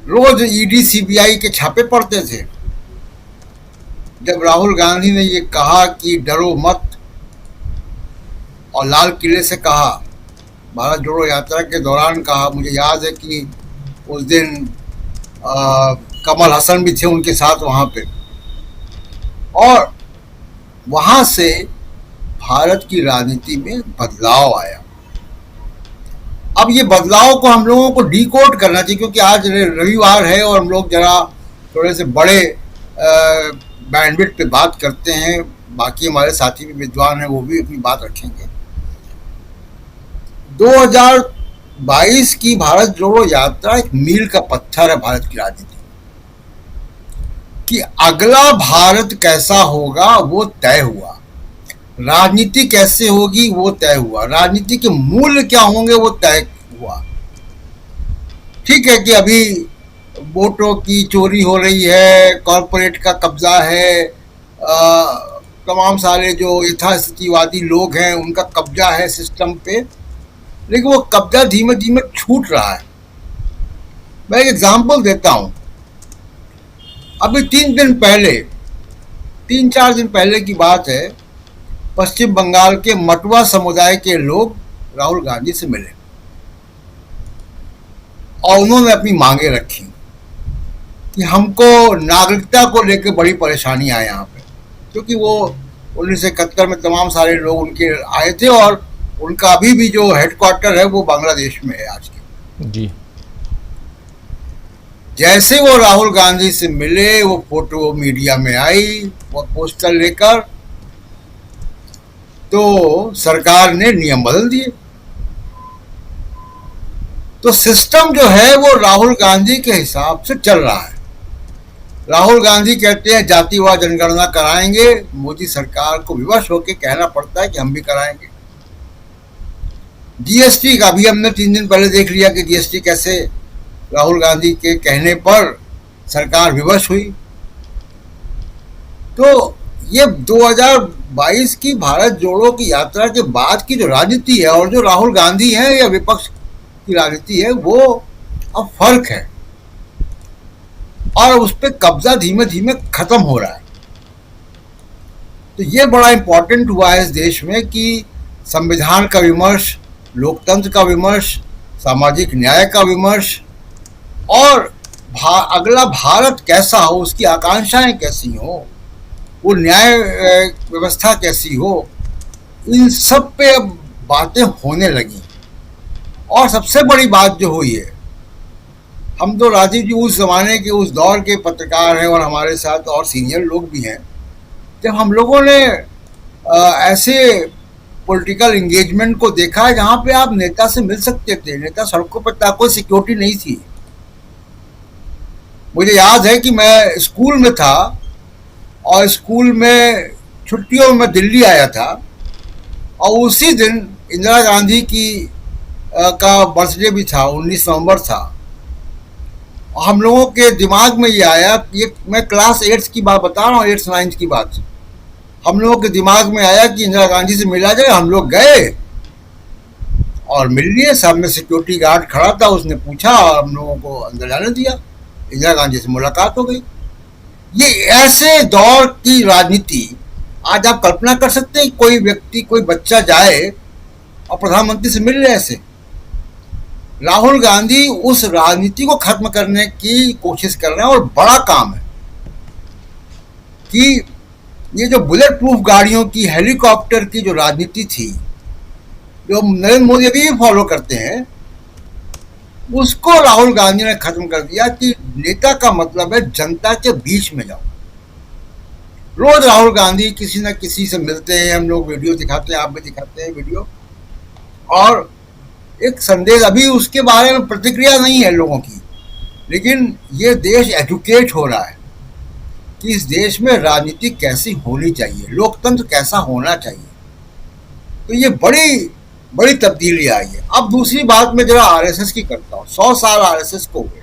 रोज ईडी सीबीआई के छापे पड़ते थे। जब राहुल गांधी ने ये कहा कि डरो मत, और लाल किले से कहा, भारत जोड़ो यात्रा के दौरान कहा, मुझे याद है कि उस दिन कमल हसन भी थे उनके साथ वहाँ पे, और वहाँ से भारत की राजनीति में बदलाव आया। अब ये बदलाव को हम लोगों को डिकोड करना चाहिए, क्योंकि आज रविवार है और हम लोग जरा थोड़े से बड़े बैंडविड्थ पे बात करते हैं। बाकी हमारे साथी भी विद्वान हैं, वो भी अपनी बात रखेंगे। 2022 की भारत जोड़ो यात्रा एक मील का पत्थर है भारत की राजनीति कि अगला भारत कैसा होगा वो तय हुआ, राजनीति कैसे होगी वो तय हुआ, राजनीति के मूल्य क्या होंगे वो तय हुआ। ठीक है कि अभी वोटों की चोरी हो रही है, कॉरपोरेट का कब्जा है, तमाम सारे जो यथास्थितिवादी लोग हैं उनका कब्जा है सिस्टम पे, लेकिन वो कब्जा धीमे धीमे छूट रहा है। मैं एक एग्जांपल देता हूं। अभी 3-4 दिन पहले की बात है, पश्चिम बंगाल के मटुआ समुदाय के लोग राहुल गांधी से मिले और उन्होंने अपनी मांगे रखी कि हमको नागरिकता को लेकर बड़ी परेशानी है यहाँ पे, क्योंकि वो 1971 में तमाम सारे लोग उनके आए थे और उनका अभी भी जो हेडक्वार्टर है वो बांग्लादेश में है आज के। जी। जैसे वो राहुल गांधी से मिले, वो फोटो मीडिया में आई, वो पोस्टर लेकर, तो सरकार ने नियम बदल दिए। तो सिस्टम जो है वो राहुल गांधी के हिसाब से चल रहा है। राहुल गांधी कहते हैं जातिवार जनगणना कराएंगे, मोदी सरकार को विवश होकर कहना पड़ता है कि हम भी कराएंगे। जीएसटी का भी हमने 3 दिन पहले देख लिया कि जीएसटी कैसे राहुल गांधी के कहने पर सरकार विवश हुई। तो ये 2022 की भारत जोड़ो की यात्रा के बाद की जो राजनीति है और जो राहुल गांधी है या विपक्ष की राजनीति है वो अब फर्क है और उस पर कब्जा धीमे धीमे खत्म हो रहा है। तो ये बड़ा इंपॉर्टेंट हुआ है इस देश में कि संविधान का विमर्श, लोकतंत्र का विमर्श, सामाजिक न्याय का विमर्श और अगला भारत कैसा हो, उसकी आकांक्षाएं कैसी हो, वो न्याय व्यवस्था कैसी हो, इन सब पे अब बातें होने लगी। और सबसे बड़ी बात जो हुई है, हम तो राजीव जी उस जमाने के, उस दौर के पत्रकार हैं और हमारे साथ और सीनियर लोग भी हैं, जब हम लोगों ने ऐसे पॉलिटिकल एंगेजमेंट को देखा है जहाँ पे आप नेता से मिल सकते थे, नेता सड़कों पर था, कोई सिक्योरिटी नहीं थी। मुझे याद है कि मैं स्कूल में था और स्कूल में छुट्टियों में दिल्ली आया था और उसी दिन इंदिरा गांधी की का बर्थडे भी था, 19 नवंबर था। और हम लोगों के दिमाग में ये आया, ये मैं क्लास 8 की बात बता रहा हूँ, 8th 9th की बात, हम लोगों के दिमाग में आया कि इंदिरा गांधी से मिला जाए। हम लोग गए और मिल लिए, सामने सिक्योरिटी गार्ड खड़ा था, उसने पूछा और हम लोगों को अंदर जाने दिया। इंदिरा गांधी से मुलाकात हो गई। ये ऐसे दौर की राजनीति आज आप कल्पना कर सकते हैं, कोई व्यक्ति, कोई बच्चा जाए और प्रधानमंत्री से मिल रहे ऐसे। राहुल गांधी उस राजनीति को खत्म करने की कोशिश कर रहे हैं और बड़ा काम है कि ये जो बुलेट प्रूफ गाड़ियों की, हेलीकॉप्टर की जो राजनीति थी, जो नरेंद्र मोदी अभी भी फॉलो करते हैं, उसको राहुल गांधी ने खत्म कर दिया कि नेता का मतलब है जनता के बीच में जाओ। रोज राहुल गांधी किसी न किसी से मिलते हैं, हम लोग वीडियो दिखाते हैं, आप भी दिखाते हैं वीडियो, और एक संदेश, अभी उसके बारे में प्रतिक्रिया नहीं है लोगों की, लेकिन ये देश एजुकेट हो रहा है कि इस देश में राजनीति कैसी होनी चाहिए, लोकतंत्र कैसा होना चाहिए। तो ये बड़ी बड़ी तब्दीली आई है। अब दूसरी बात मैं जरा आरएसएस की करता हूँ। 100 साल आरएसएस को हुए।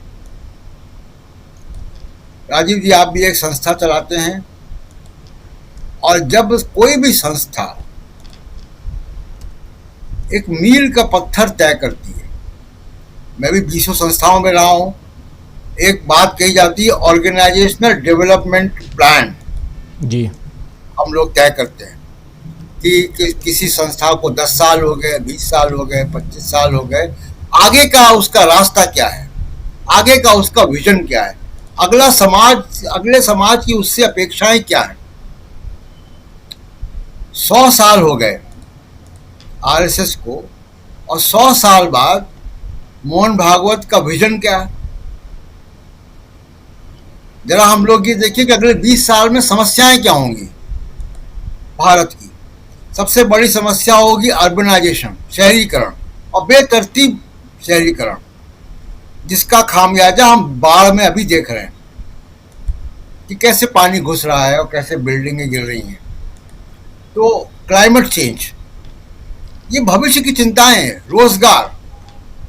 राजीव जी, आप भी एक संस्था चलाते हैं और जब कोई भी संस्था एक मील का पत्थर तय करती है, मैं भी 20 संस्थाओं में रहा हूं, एक बात कही जाती है ऑर्गेनाइजेशनल डेवलपमेंट प्लान जी, हम लोग तय करते हैं कि किसी संस्था को 10 साल हो गए, 20 साल हो गए, 25 साल हो गए, आगे का उसका रास्ता क्या है। आगे का उसका विजन क्या है, अगले समाज की उससे अपेक्षाएं क्या है। 100 साल हो गए आरएसएस को, और 100 साल बाद मोहन भागवत का विजन क्या है। जरा हम लोग ये देखिए कि अगले 20 साल में समस्याएं क्या होंगी भारत की। सबसे बड़ी समस्या होगी अर्बनाइजेशन, शहरीकरण, और बेतरतीब शहरीकरण, जिसका खामियाजा हम बाढ़ में अभी देख रहे हैं कि कैसे पानी घुस रहा है और कैसे बिल्डिंगें गिर रही हैं। तो क्लाइमेट चेंज, ये भविष्य की चिंताएं हैं। रोजगार,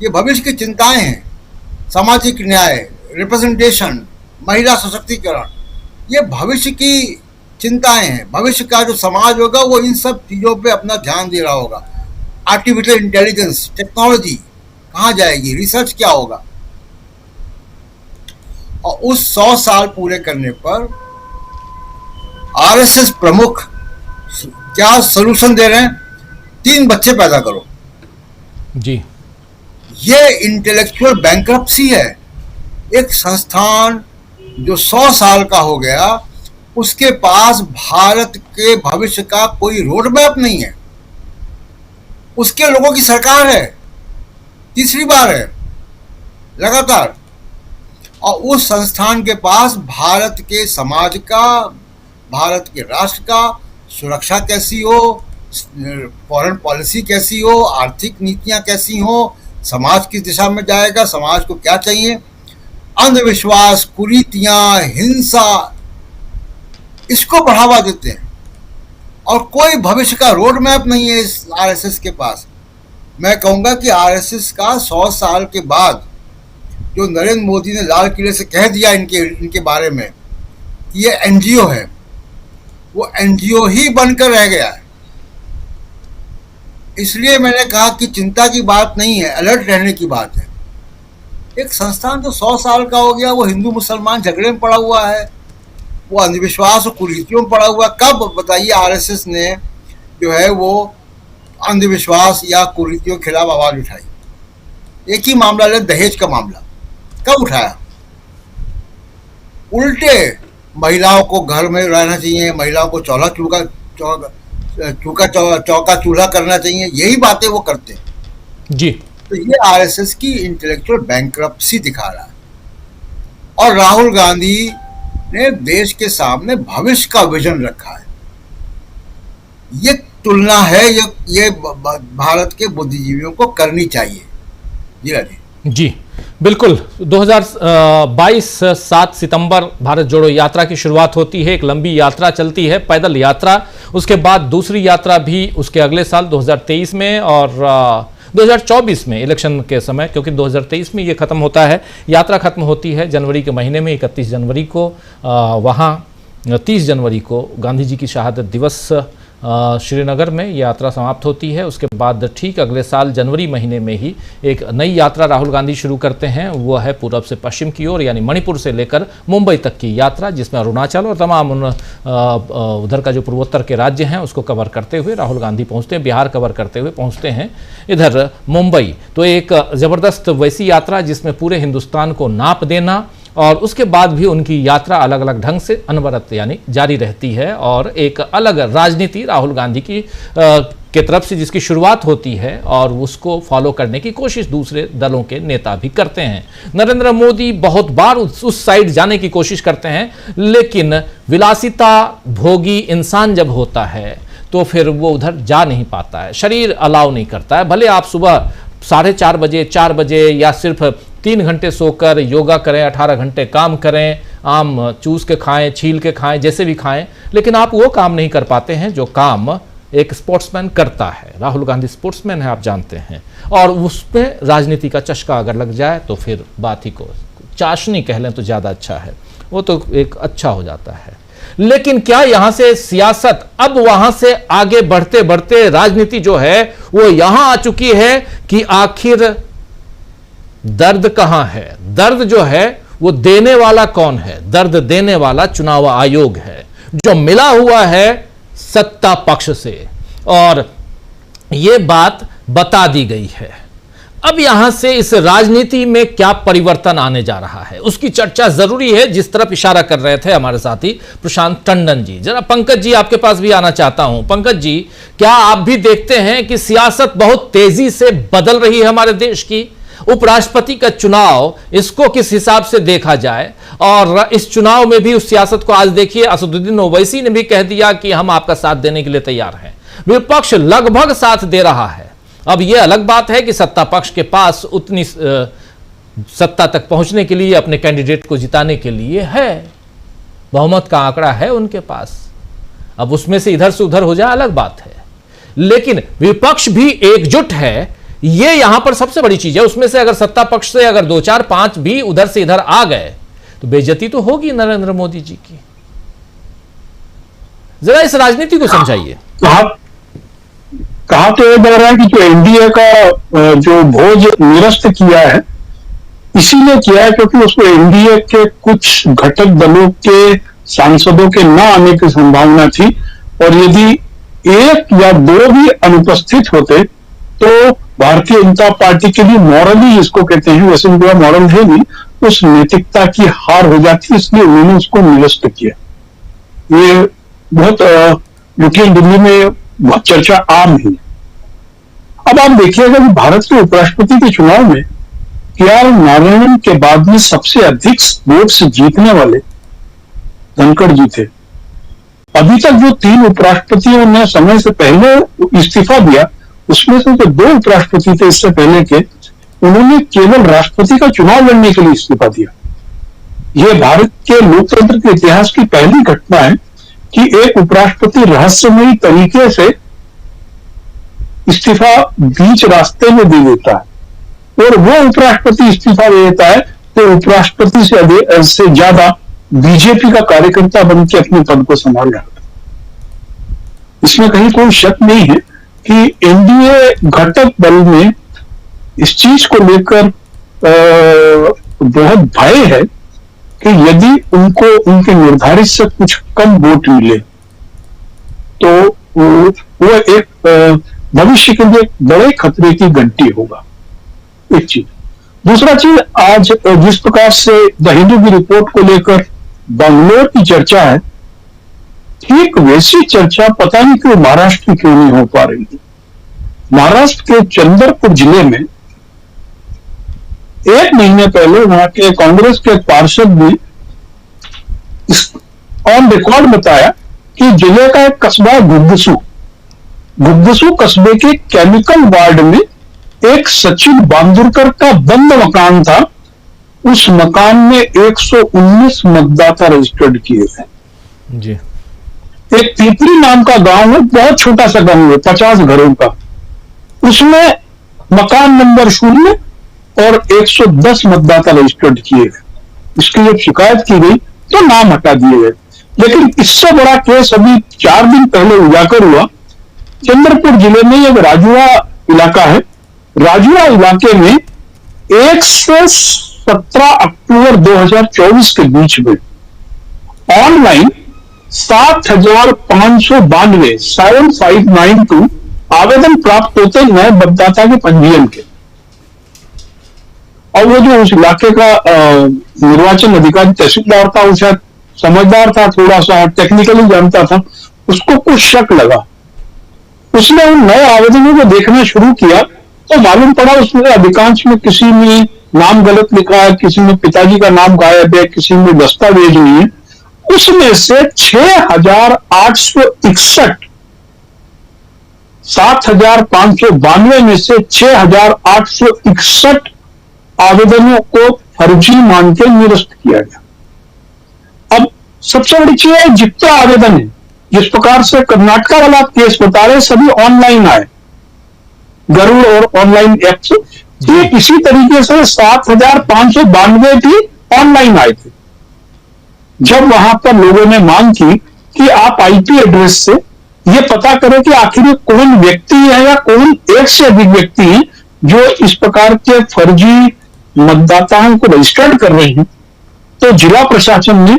ये भविष्य की चिंताएं हैं। सामाजिक न्याय, रिप्रेजेंटेशन, महिला सशक्तिकरण, ये भविष्य की चिंताएं हैं। भविष्य का जो समाज होगा वो इन सब चीज़ों पे अपना ध्यान दे रहा होगा। आर्टिफिशियल इंटेलिजेंस, टेक्नोलॉजी कहाँ जाएगी, रिसर्च क्या होगा। और उस 100 साल पूरे करने पर आरएसएस प्रमुख क्या सलूशन दे रहे हैं? 3 बच्चे पैदा करो जी। ये इंटेलेक्चुअल बैंक्रप्सी है। एक संस्थान जो 100 साल का हो गया, उसके पास भारत के भविष्य का कोई रोड मैप नहीं है। उसके लोगों की सरकार है, तीसरी बार है लगातार, और उस संस्थान के पास भारत के समाज का, भारत के राष्ट्र का सुरक्षा कैसी हो, फॉरेन पॉलिसी कैसी हो, आर्थिक नीतियां कैसी हो, समाज किस दिशा में जाएगा, समाज को क्या चाहिए, अंधविश्वास, कुरीतियां, हिंसा, इसको बढ़ावा देते हैं। और कोई भविष्य का रोड मैप नहीं है इस आरएसएस के पास। मैं कहूँगा कि आरएसएस का 100 साल के बाद जो नरेंद्र मोदी ने लाल किले से कह दिया इनके बारे में कि ये एनजीओ है, वो एनजीओ ही बनकर रह गया है। इसलिए मैंने कहा कि चिंता की बात नहीं है, अलर्ट रहने की बात है। एक संस्थान जो 100 साल का हो गया, वो हिंदू मुसलमान झगड़े में पड़ा हुआ है, वो अंधविश्वास और कुरीतियों में पड़ा हुआ। कब बताइए आरएसएस ने जो है वो अंधविश्वास या कुरीतियों के खिलाफ आवाज उठाई? एक ही मामला ले, दहेज का मामला, कब उठाया? उल्टे महिलाओं को घर में रहना चाहिए, महिलाओं को चौका चूल्हा करना चाहिए, यही बातें वो करते हैं जी। तो ये आरएसएस की इंटेलेक्चुअल बैंक्रप्सी दिखा रहा है। और राहुल गांधी ने देश के सामने भविष्य का विजन रखा है। ये तुलना है, ये भारत के बुद्धिजीवियों को करनी चाहिए। जी राजीव जी बिल्कुल। 2022 7 सितंबर भारत जोड़ो यात्रा की शुरुआत होती है। एक लंबी यात्रा चलती है, पैदल यात्रा। उसके बाद दूसरी यात्रा भी उसके अगले साल 2023 में और 2024 में इलेक्शन के समय, क्योंकि 2023 में ये खत्म होता है, यात्रा खत्म होती है जनवरी के महीने में 31 जनवरी को। वहाँ 30 जनवरी को गांधी जी की शहादत दिवस श्रीनगर में यात्रा समाप्त होती है। उसके बाद ठीक अगले साल जनवरी महीने में ही एक नई यात्रा राहुल गांधी शुरू करते हैं। वो है पूरब से पश्चिम की ओर, यानी मणिपुर से लेकर मुंबई तक की यात्रा, जिसमें अरुणाचल और तमाम उधर का जो पूर्वोत्तर के राज्य हैं उसको कवर करते हुए राहुल गांधी पहुंचते हैं। बिहार कवर करते हुए पहुंचते हैं इधर मुंबई। तो एक ज़बरदस्त वैसी यात्रा जिसमें पूरे हिंदुस्तान को नाप देना, और उसके बाद भी उनकी यात्रा अलग अलग ढंग से अनवरत यानी जारी रहती है। और एक अलग राजनीति राहुल गांधी की के तरफ से जिसकी शुरुआत होती है, और उसको फॉलो करने की कोशिश दूसरे दलों के नेता भी करते हैं। नरेंद्र मोदी बहुत बार उस साइड जाने की कोशिश करते हैं, लेकिन विलासिता भोगी इंसान जब होता है तो फिर वो उधर जा नहीं पाता है, शरीर अलाउ नहीं करता है। भले आप सुबह 4:30 बजे, 4 बजे या सिर्फ 3 घंटे सोकर योगा करें, 18 घंटे काम करें, आम चूस के खाएं, छील के खाएं, जैसे भी खाएं, लेकिन आप वो काम नहीं कर पाते हैं जो काम एक स्पोर्ट्समैन करता है। राहुल गांधी स्पोर्ट्समैन है, आप जानते हैं। और उसमें राजनीति का चस्का अगर लग जाए तो फिर बात ही को चाशनी कह लें तो ज़्यादा अच्छा है, वो तो एक अच्छा हो जाता है। लेकिन क्या यहां से सियासत अब वहां से आगे बढ़ते बढ़ते राजनीति जो है वो यहां आ चुकी है कि आखिर दर्द कहां है? दर्द जो है वो देने वाला कौन है? दर्द देने वाला चुनाव आयोग है, जो मिला हुआ है सत्ता पक्ष से। और ये बात बता दी गई है। अब यहां से इस राजनीति में क्या परिवर्तन आने जा रहा है, उसकी चर्चा जरूरी है, जिस तरफ इशारा कर रहे थे हमारे साथी प्रशांत टंडन जी। जरा पंकज जी आपके पास भी आना चाहता हूं। पंकज जी, क्या आप भी देखते हैं कि सियासत बहुत तेजी से बदल रही है हमारे देश की? उपराष्ट्रपति का चुनाव, इसको किस हिसाब से देखा जाए? और इस चुनाव में भी उस सियासत को आज देखिए, असदुद्दीन ओवैसी ने भी कह दिया कि हम आपका साथ देने के लिए तैयार हैं। विपक्ष लगभग साथ दे रहा है। अब यह अलग बात है कि सत्ता पक्ष के पास उतनी सत्ता तक पहुंचने के लिए, अपने कैंडिडेट को जिताने के लिए है, बहुमत का आंकड़ा है उनके पास। अब उसमें से इधर से उधर हो जाए अलग बात है, लेकिन विपक्ष भी एकजुट है, ये यहां पर सबसे बड़ी चीज है। उसमें से अगर सत्ता पक्ष से अगर 2, 4, 5 भी उधर से इधर आ गए तो बेइज्जती तो होगी नरेंद्र मोदी जी की। जरा इस राजनीति को समझाइए। कहा तो यह जा रहा है कि जो एनडीए का जो भोज निरस्त किया है, इसीलिए किया है क्योंकि उसको एनडीए के कुछ घटक दलों के सांसदों के न आने की संभावना थी, और यदि 1 या 2 भी अनुपस्थित होते तो भारतीय जनता पार्टी के लिए मॉरली, जिसको कहते हैं, वैसे भी मॉरल है नहीं, उस नैतिकता की हार हो जाती, इसलिए उन्होंने उसको निरस्त किया। ये बहुत लेकिन दिल्ली में बहुत चर्चा आम है। अब आप देखिएगा कि भारत के उपराष्ट्रपति के चुनाव में के.आर. नारायणन के बाद में सबसे अधिक वोट से जीतने वाले धनखड़ जी थे। अभी तक जो 3 उपराष्ट्रपतियों ने समय से पहले इस्तीफा दिया, उसमें से जो 2 उपराष्ट्रपति थे इससे पहले के, उन्होंने केवल राष्ट्रपति का चुनाव लड़ने के लिए इस्तीफा दिया। यह भारत के लोकतंत्र के इतिहास की पहली घटना है कि एक उपराष्ट्रपति रहस्यमयी तरीके से इस्तीफा बीच रास्ते में दे देता है, और वो उपराष्ट्रपति इस्तीफा दे देता है तो उपराष्ट्रपति से ज्यादा बीजेपी का कार्यकर्ता बन के अपने पद को संभाल रहा है। इसमें कहीं कोई शक नहीं है कि एनडीए घटक दल में इस चीज को लेकर बहुत भय है कि यदि उनको उनके निर्धारित से कुछ कम वोट मिले तो वो एक भविष्य के लिए बड़े खतरे की घंटी होगा। एक चीज। दूसरा चीज, आज जिस प्रकार से द हिंदू की रिपोर्ट को लेकर बंगलोर की चर्चा है, ठीक वैसी चर्चा पता नहीं क्यों महाराष्ट्र की क्यों नहीं हो पा रही है। महाराष्ट्र के चंद्रपुर जिले में 1 महीने पहले वहां के कांग्रेस के पार्षद ने ऑन रिकॉर्ड बताया कि जिले का एक कस्बा गुग्गसू कस्बे के केमिकल वार्ड में एक सचिन बांदुरकर का बंद मकान था। उस मकान में 119 मतदाता रजिस्टर्ड किए थे जी। एक पीपरी नाम का गांव है, बहुत छोटा सा गांव है, 50 घरों का। उसमें मकान नंबर 0 और 110 मतदाता रजिस्टर्ड किए गए। इसकी जब शिकायत की गई तो नाम हटा दिए गए। लेकिन इससे बड़ा केस अभी 4 दिन पहले उजागर हुआ। चंद्रपुर जिले में एक राजुआ इलाका है। राजुआ इलाके में 1 से 17 अक्टूबर 2024 के बीच में ऑनलाइन 7592 आवेदन प्राप्त होते नए मतदाता के पंजीयन के। और वो जो उस इलाके का निर्वाचन अधिकारी तहसीलदार था, वो शायद समझदार था, थोड़ा सा टेक्निकली जानता था, उसको कुछ शक लगा। उसने उन नए आवेदनों को देखना शुरू किया तो मालूम पड़ा उसमें अधिकांश में किसी में नाम गलत लिखा है, किसी में पिताजी का नाम गायब है, किसी में दस्तावेज नहीं है। उसमें से 6861 7592 में से 6861 आवेदनों को फर्जी मान के निरस्त किया गया। अब सबसे बड़ी चीज है, जितना आवेदन है, जिस प्रकार से कर्नाटका वाला केस बता रहे, सभी ऑनलाइन आए, गरुड़ और ऑनलाइन ऐप से। ठीक इसी तरीके से 7592 भी ऑनलाइन आए थे। जब वहां पर लोगों ने मांग की कि आप आईपी एड्रेस से ये पता करें कि आखिर कौन व्यक्ति है या कौन एक से अधिक व्यक्ति हैं जो इस प्रकार के फर्जी मतदाताओं को रजिस्टर्ड कर रहे हैं, तो जिला प्रशासन ने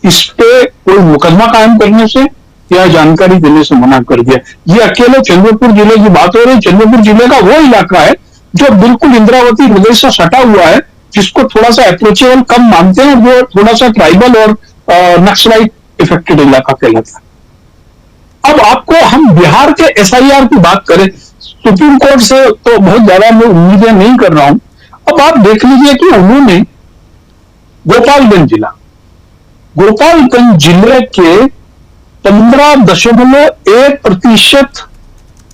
इस पे कोई मुकदमा कायम करने से या जानकारी देने से मना कर दिया। ये अकेले चंद्रपुर जिले की बात हो रही है। चंद्रपुर जिले का वो इलाका है जो बिल्कुल इंद्रावती हृदय से सटा हुआ है, जिसको थोड़ा सा अप्रोचेबल कम मानते हैं, वो थोड़ा सा ट्राइबल और नक्सलाइट इफेक्टेड इलाका कहलाता है। अब आपको हम बिहार के एसआईआर की बात करें, सुप्रीम कोर्ट से तो बहुत ज्यादा मैं उम्मीदें नहीं कर रहा हूं। अब आप देख लीजिए कि उन्होंने गोपालगंज जिले के 15.1%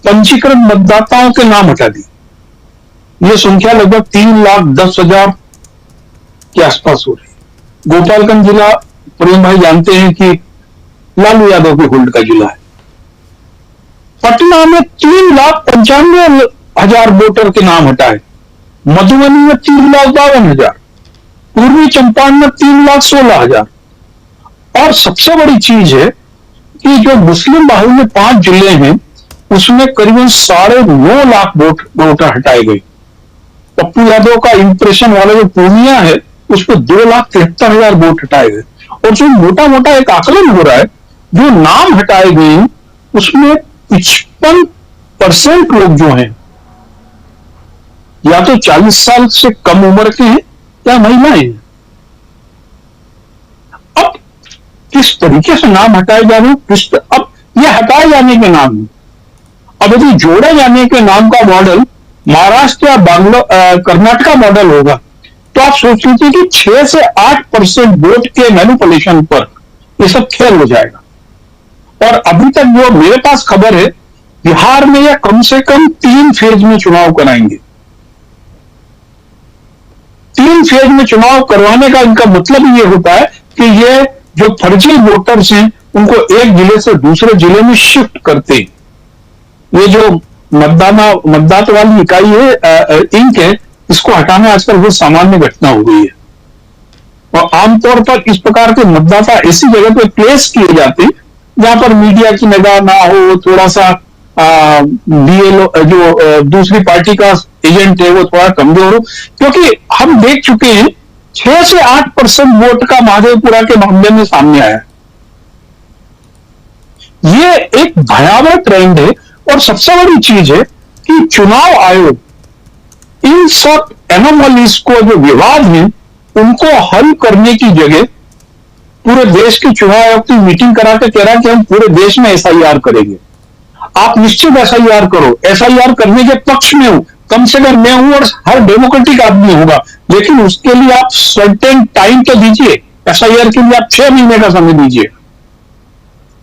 पंजीकृत मतदाताओं के नाम हटा दिए। यह संख्या लगभग 3,10,000 के आसपास हो रही है। गोपालगंज जिला प्रेम भाई जानते हैं कि लालू यादव के होल्ड का जिला है। पटना में 3,95,000 वोटर के नाम हटाए, मधुबनी में 3,52,000, पूर्वी चंपारण में 3,16,000। और सबसे बड़ी चीज है कि जो मुस्लिम बाहुल्य 5 जिले हैं, उसमें करीबन 9.5 लाख वोटर हटाए गए। पप्पू यादव का इंप्रेशन वाला जो पूर्णिया है, उस पर 2,73,000 वोट हटाए गए। और जो मोटा मोटा एक आकलन हो रहा है, जो नाम हटाए गए उसमें 55% लोग जो हैं या तो 40 साल से कम उम्र के हैं या महिलाएं हैं। अब किस तरीके से नाम हटाए जा रहे हैं, अब ये हटाए जाने के नाम में, अब यदि जोड़े जाने के नाम का मॉडल महाराष्ट्र या कर्नाटक मॉडल होगा, तो आप सोच लीजिए कि 6 से 8% वोट के मैनिपुलेशन पर ये सब खेल हो जाएगा। और अभी तक जो मेरे पास खबर है, बिहार में यह कम से कम 3 फेज में चुनाव कराएंगे। 3 फेज में चुनाव करवाने का इनका मतलब ये होता है कि ये जो फर्जी वोटर्स हैं, उनको एक जिले से दूसरे जिले में शिफ्ट करते। ये जो मतदाता वाली इकाई है, इंक है, इसको हटाना आजकल बहुत सामान्य घटना हो गई है। और आमतौर पर इस प्रकार के मतदाता ऐसी जगह पर प्लेस किए जाते हैं जहां पर मीडिया की निगाह ना हो, थोड़ा सा बीएलओ जो दूसरी पार्टी का एजेंट है वो थोड़ा कमजोर हो। क्योंकि हम देख चुके हैं 6 से 8% वोट का महादेवपुरा के मामले में सामने आया। ये एक भयावह ट्रेंड है। और सबसे बड़ी चीज है कि चुनाव आयोग इन सब एनोमलीज को, जो विवाद हैं, उनको हल करने की जगह पूरे देश की चुनाव आयोग की मीटिंग करा के कह रहा है कि हम पूरे देश में एसआईआर करेंगे। आप निश्चित एसआईआर करो, एसआईआर करने के पक्ष में हूं, कम से कम मैं हूं और हर डेमोक्रेटिक आदमी होगा, लेकिन उसके लिए आप सर्टेन टाइम तो दीजिए। एसआईआर के लिए आप 6 महीने का समय दीजिए,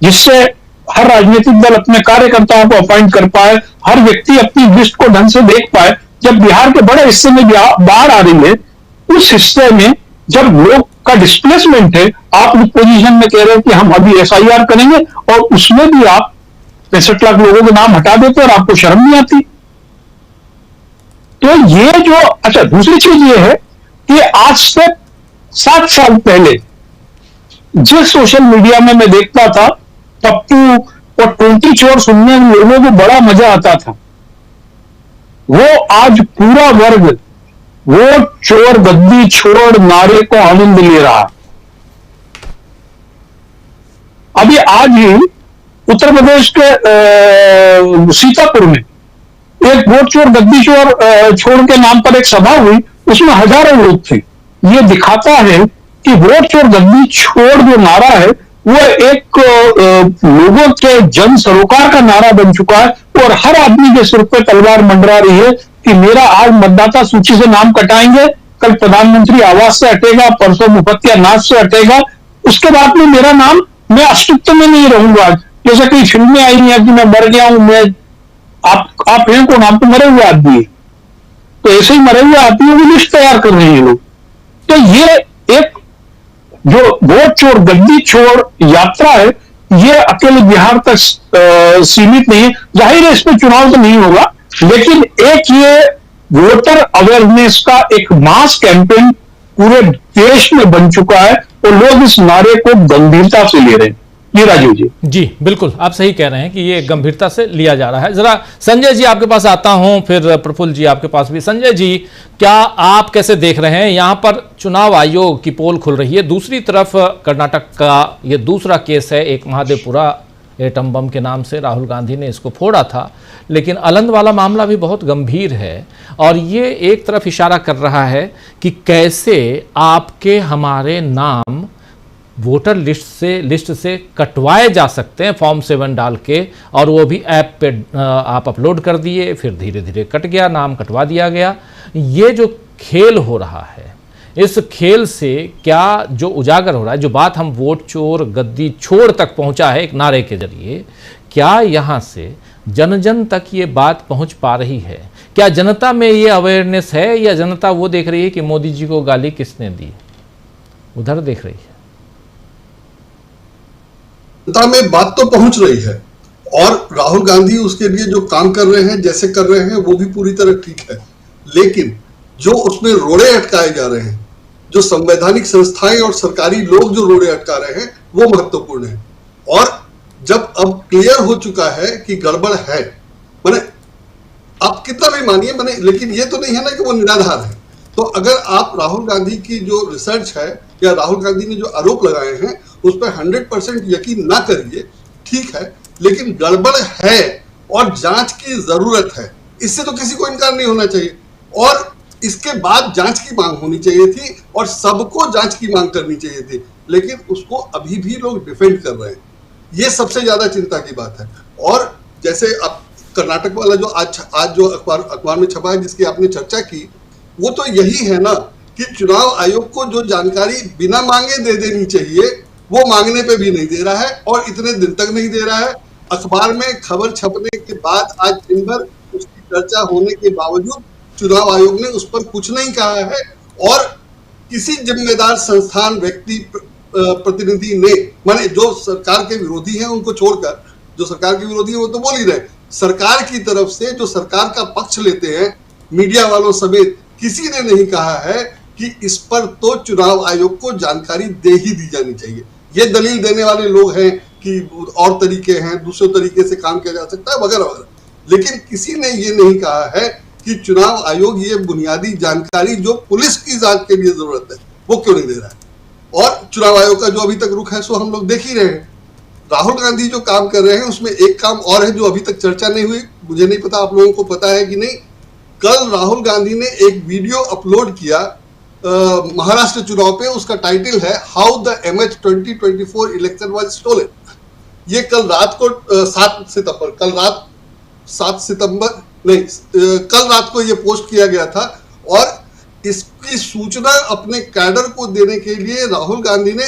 जिससे हर राजनीतिक दल अपने कार्यकर्ताओं को अपॉइंट कर पाए, हर व्यक्ति अपनी लिस्ट को ढंग से देख पाए। जब बिहार के बड़े हिस्से में बाढ़ आ रही है, उस हिस्से में जब लोग का डिस्प्लेसमेंट है, आप उस पोजीशन में कह रहे हैं कि हम अभी एसआईआर करेंगे, और उसमें भी आप 65 लाख लोगों के नाम हटा देते और आपको शर्म नहीं आती। तो ये जो, अच्छा, दूसरी चीज ये है कि आज से 7 साल पहले जिस सोशल मीडिया में मैं देखता था, पप्पू और 20 चोर सुनने में लोगों को बड़ा मजा आता था, वो आज पूरा वर्ग वो चोर गद्दी छोड़ नारे को आनंद ले रहा। अभी आज ही उत्तर प्रदेश के सीतापुर में एक वोट चोर गद्दी चोर छोड़ के नाम पर एक सभा हुई, उसमें हजारों लोग थे। ये दिखाता है कि वोट चोर गद्दी छोड़ जो नारा है, वो एक लोगों के जन सरोकार का नारा बन चुका है। और हर आदमी के सिर पे तलवार मंडरा रही है कि मेरा आज मतदाता सूची से नाम कटाएंगे, कल प्रधानमंत्री आवास से हटेगा, परसों मुफ्तियानाथ से हटेगा, उसके बाद में मेरा नाम, मैं अस्तित्व में नहीं रहूंगा। जैसे कई फिल्में आई हैं कि मैं मर गया हूं, मैं आप हैं कौन, आप तो मरे हुए आदमी। तो ऐसे ही मरे हुए आदमियों की लिस्ट तैयार कर रहे हैं लोग। तो ये एक जो वोट चोर गद्दी चोर यात्रा है, ये अकेले बिहार तक सीमित नहीं है। जाहिर है इसमें चुनाव तो नहीं होगा, लेकिन एक ये वोटर अवेयरनेस का एक मास कैंपेन पूरे देश में बन चुका है और लोग इस नारे को गंभीरता से ले रहे हैं। ये राजीव जी बिल्कुल आप सही कह रहे हैं कि ये गंभीरता से लिया जा रहा है। जरा संजय जी आपके पास आता हूं, फिर प्रफुल्ल जी आपके पास भी। संजय जी, क्या आप कैसे देख रहे हैं, यहां पर चुनाव आयोग की पोल खुल रही है, दूसरी तरफ कर्नाटक का ये दूसरा केस है, एक महादेवपुरा एटम बम के नाम से राहुल गांधी ने इसको फोड़ा था। लेकिन अलंद वाला मामला भी बहुत गंभीर है और ये एक तरफ इशारा कर रहा है कि कैसे आपके हमारे नाम वोटर लिस्ट से कटवाए जा सकते हैं फॉर्म 7 डाल के, और वो भी ऐप पे आप अपलोड कर दिए, फिर धीरे धीरे कट गया, नाम कटवा दिया गया। ये जो खेल हो रहा है, इस खेल से क्या जो उजागर हो रहा है, जो बात हम वोट चोर गद्दी छोड़ तक पहुंचा है एक नारे के जरिए, क्या यहाँ से जन जन तक ये बात पहुंच पा रही है? क्या जनता में ये अवेयरनेस है या जनता वो देख रही है कि मोदी जी को गाली किसने दी, उधर देख रही है? जनता में बात तो पहुंच रही है और राहुल गांधी उसके लिए जो काम कर रहे हैं, जैसे कर रहे हैं, वो भी पूरी तरह ठीक है। लेकिन जो उसमें रोड़े अटकाए जा रहे हैं, जो संवैधानिक संस्थाएं और सरकारी लोग जो रोड़े अटका रहे हैं, वो महत्वपूर्ण है। और जब अब क्लियर हो चुका है कि गड़बड़ है, माने आप कितना भी मानिए, माने लेकिन ये तो नहीं है ना कि वो निराधार है। तो अगर आप राहुल गांधी की जो रिसर्च है या राहुल गांधी ने जो आरोप लगाए हैं उस पर 100% यकीन ना करिए, ठीक है, लेकिन गड़बड़ है और जांच की जरूरत है, इससे तो किसी को इनकार नहीं होना चाहिए। और इसके बाद जांच की मांग होनी चाहिए थी और सबको जांच की मांग करनी चाहिए थी, लेकिन उसको अभी भी लोग डिफेंड कर रहे हैं। ये सबसे ज्यादा चिंता की बात है। और जैसे अब कर्नाटक वाला जो आज जो अखबार में छपा है, जिसकी आपने चर्चा की, वो तो यही है ना कि चुनाव आयोग को जो जानकारी बिना मांगे दे देनी चाहिए, वो मांगने पे भी नहीं दे रहा है और इतने दिन तक नहीं दे रहा है। अखबार में खबर छपने के बाद आज दिन भर उसकी चर्चा होने के बावजूद चुनाव आयोग ने उस पर कुछ नहीं कहा है और किसी जिम्मेदार संस्थान, व्यक्ति, प्रतिनिधि ने, माने जो सरकार के विरोधी हैं उनको छोड़कर, जो सरकार के विरोधी हैं वो तो बोल ही रहे, सरकार की तरफ से जो सरकार का पक्ष लेते हैं मीडिया वालों समेत, किसी ने नहीं कहा है कि इस पर तो चुनाव आयोग को जानकारी दे ही दी जानी चाहिए। ये दलील देने वाले लोग हैं कि और तरीके हैं, दूसरे तरीके से काम किया जा सकता है वगैरह वगैरह, लेकिन किसी ने ये नहीं कहा है कि चुनाव आयोग ये बुनियादी जानकारी जो पुलिस की जांच के लिए जरूरत है वो क्यों नहीं दे रहा है। और चुनाव आयोग का जो अभी तक रुख है सो हम लोग देख ही रहे हैं। राहुल गांधी जो काम कर रहे हैं उसमें एक काम और है जो अभी तक चर्चा नहीं हुई, मुझे नहीं पता आप लोगों को पता है कि नहीं। कल राहुल गांधी ने एक वीडियो अपलोड किया महाराष्ट्र चुनाव पे, उसका टाइटल है how the MH 2024 election was stolen. ये कल रात को 7 सितंबर को ये पोस्ट किया गया था और इसकी सूचना अपने कैडर को देने के लिए राहुल गांधी ने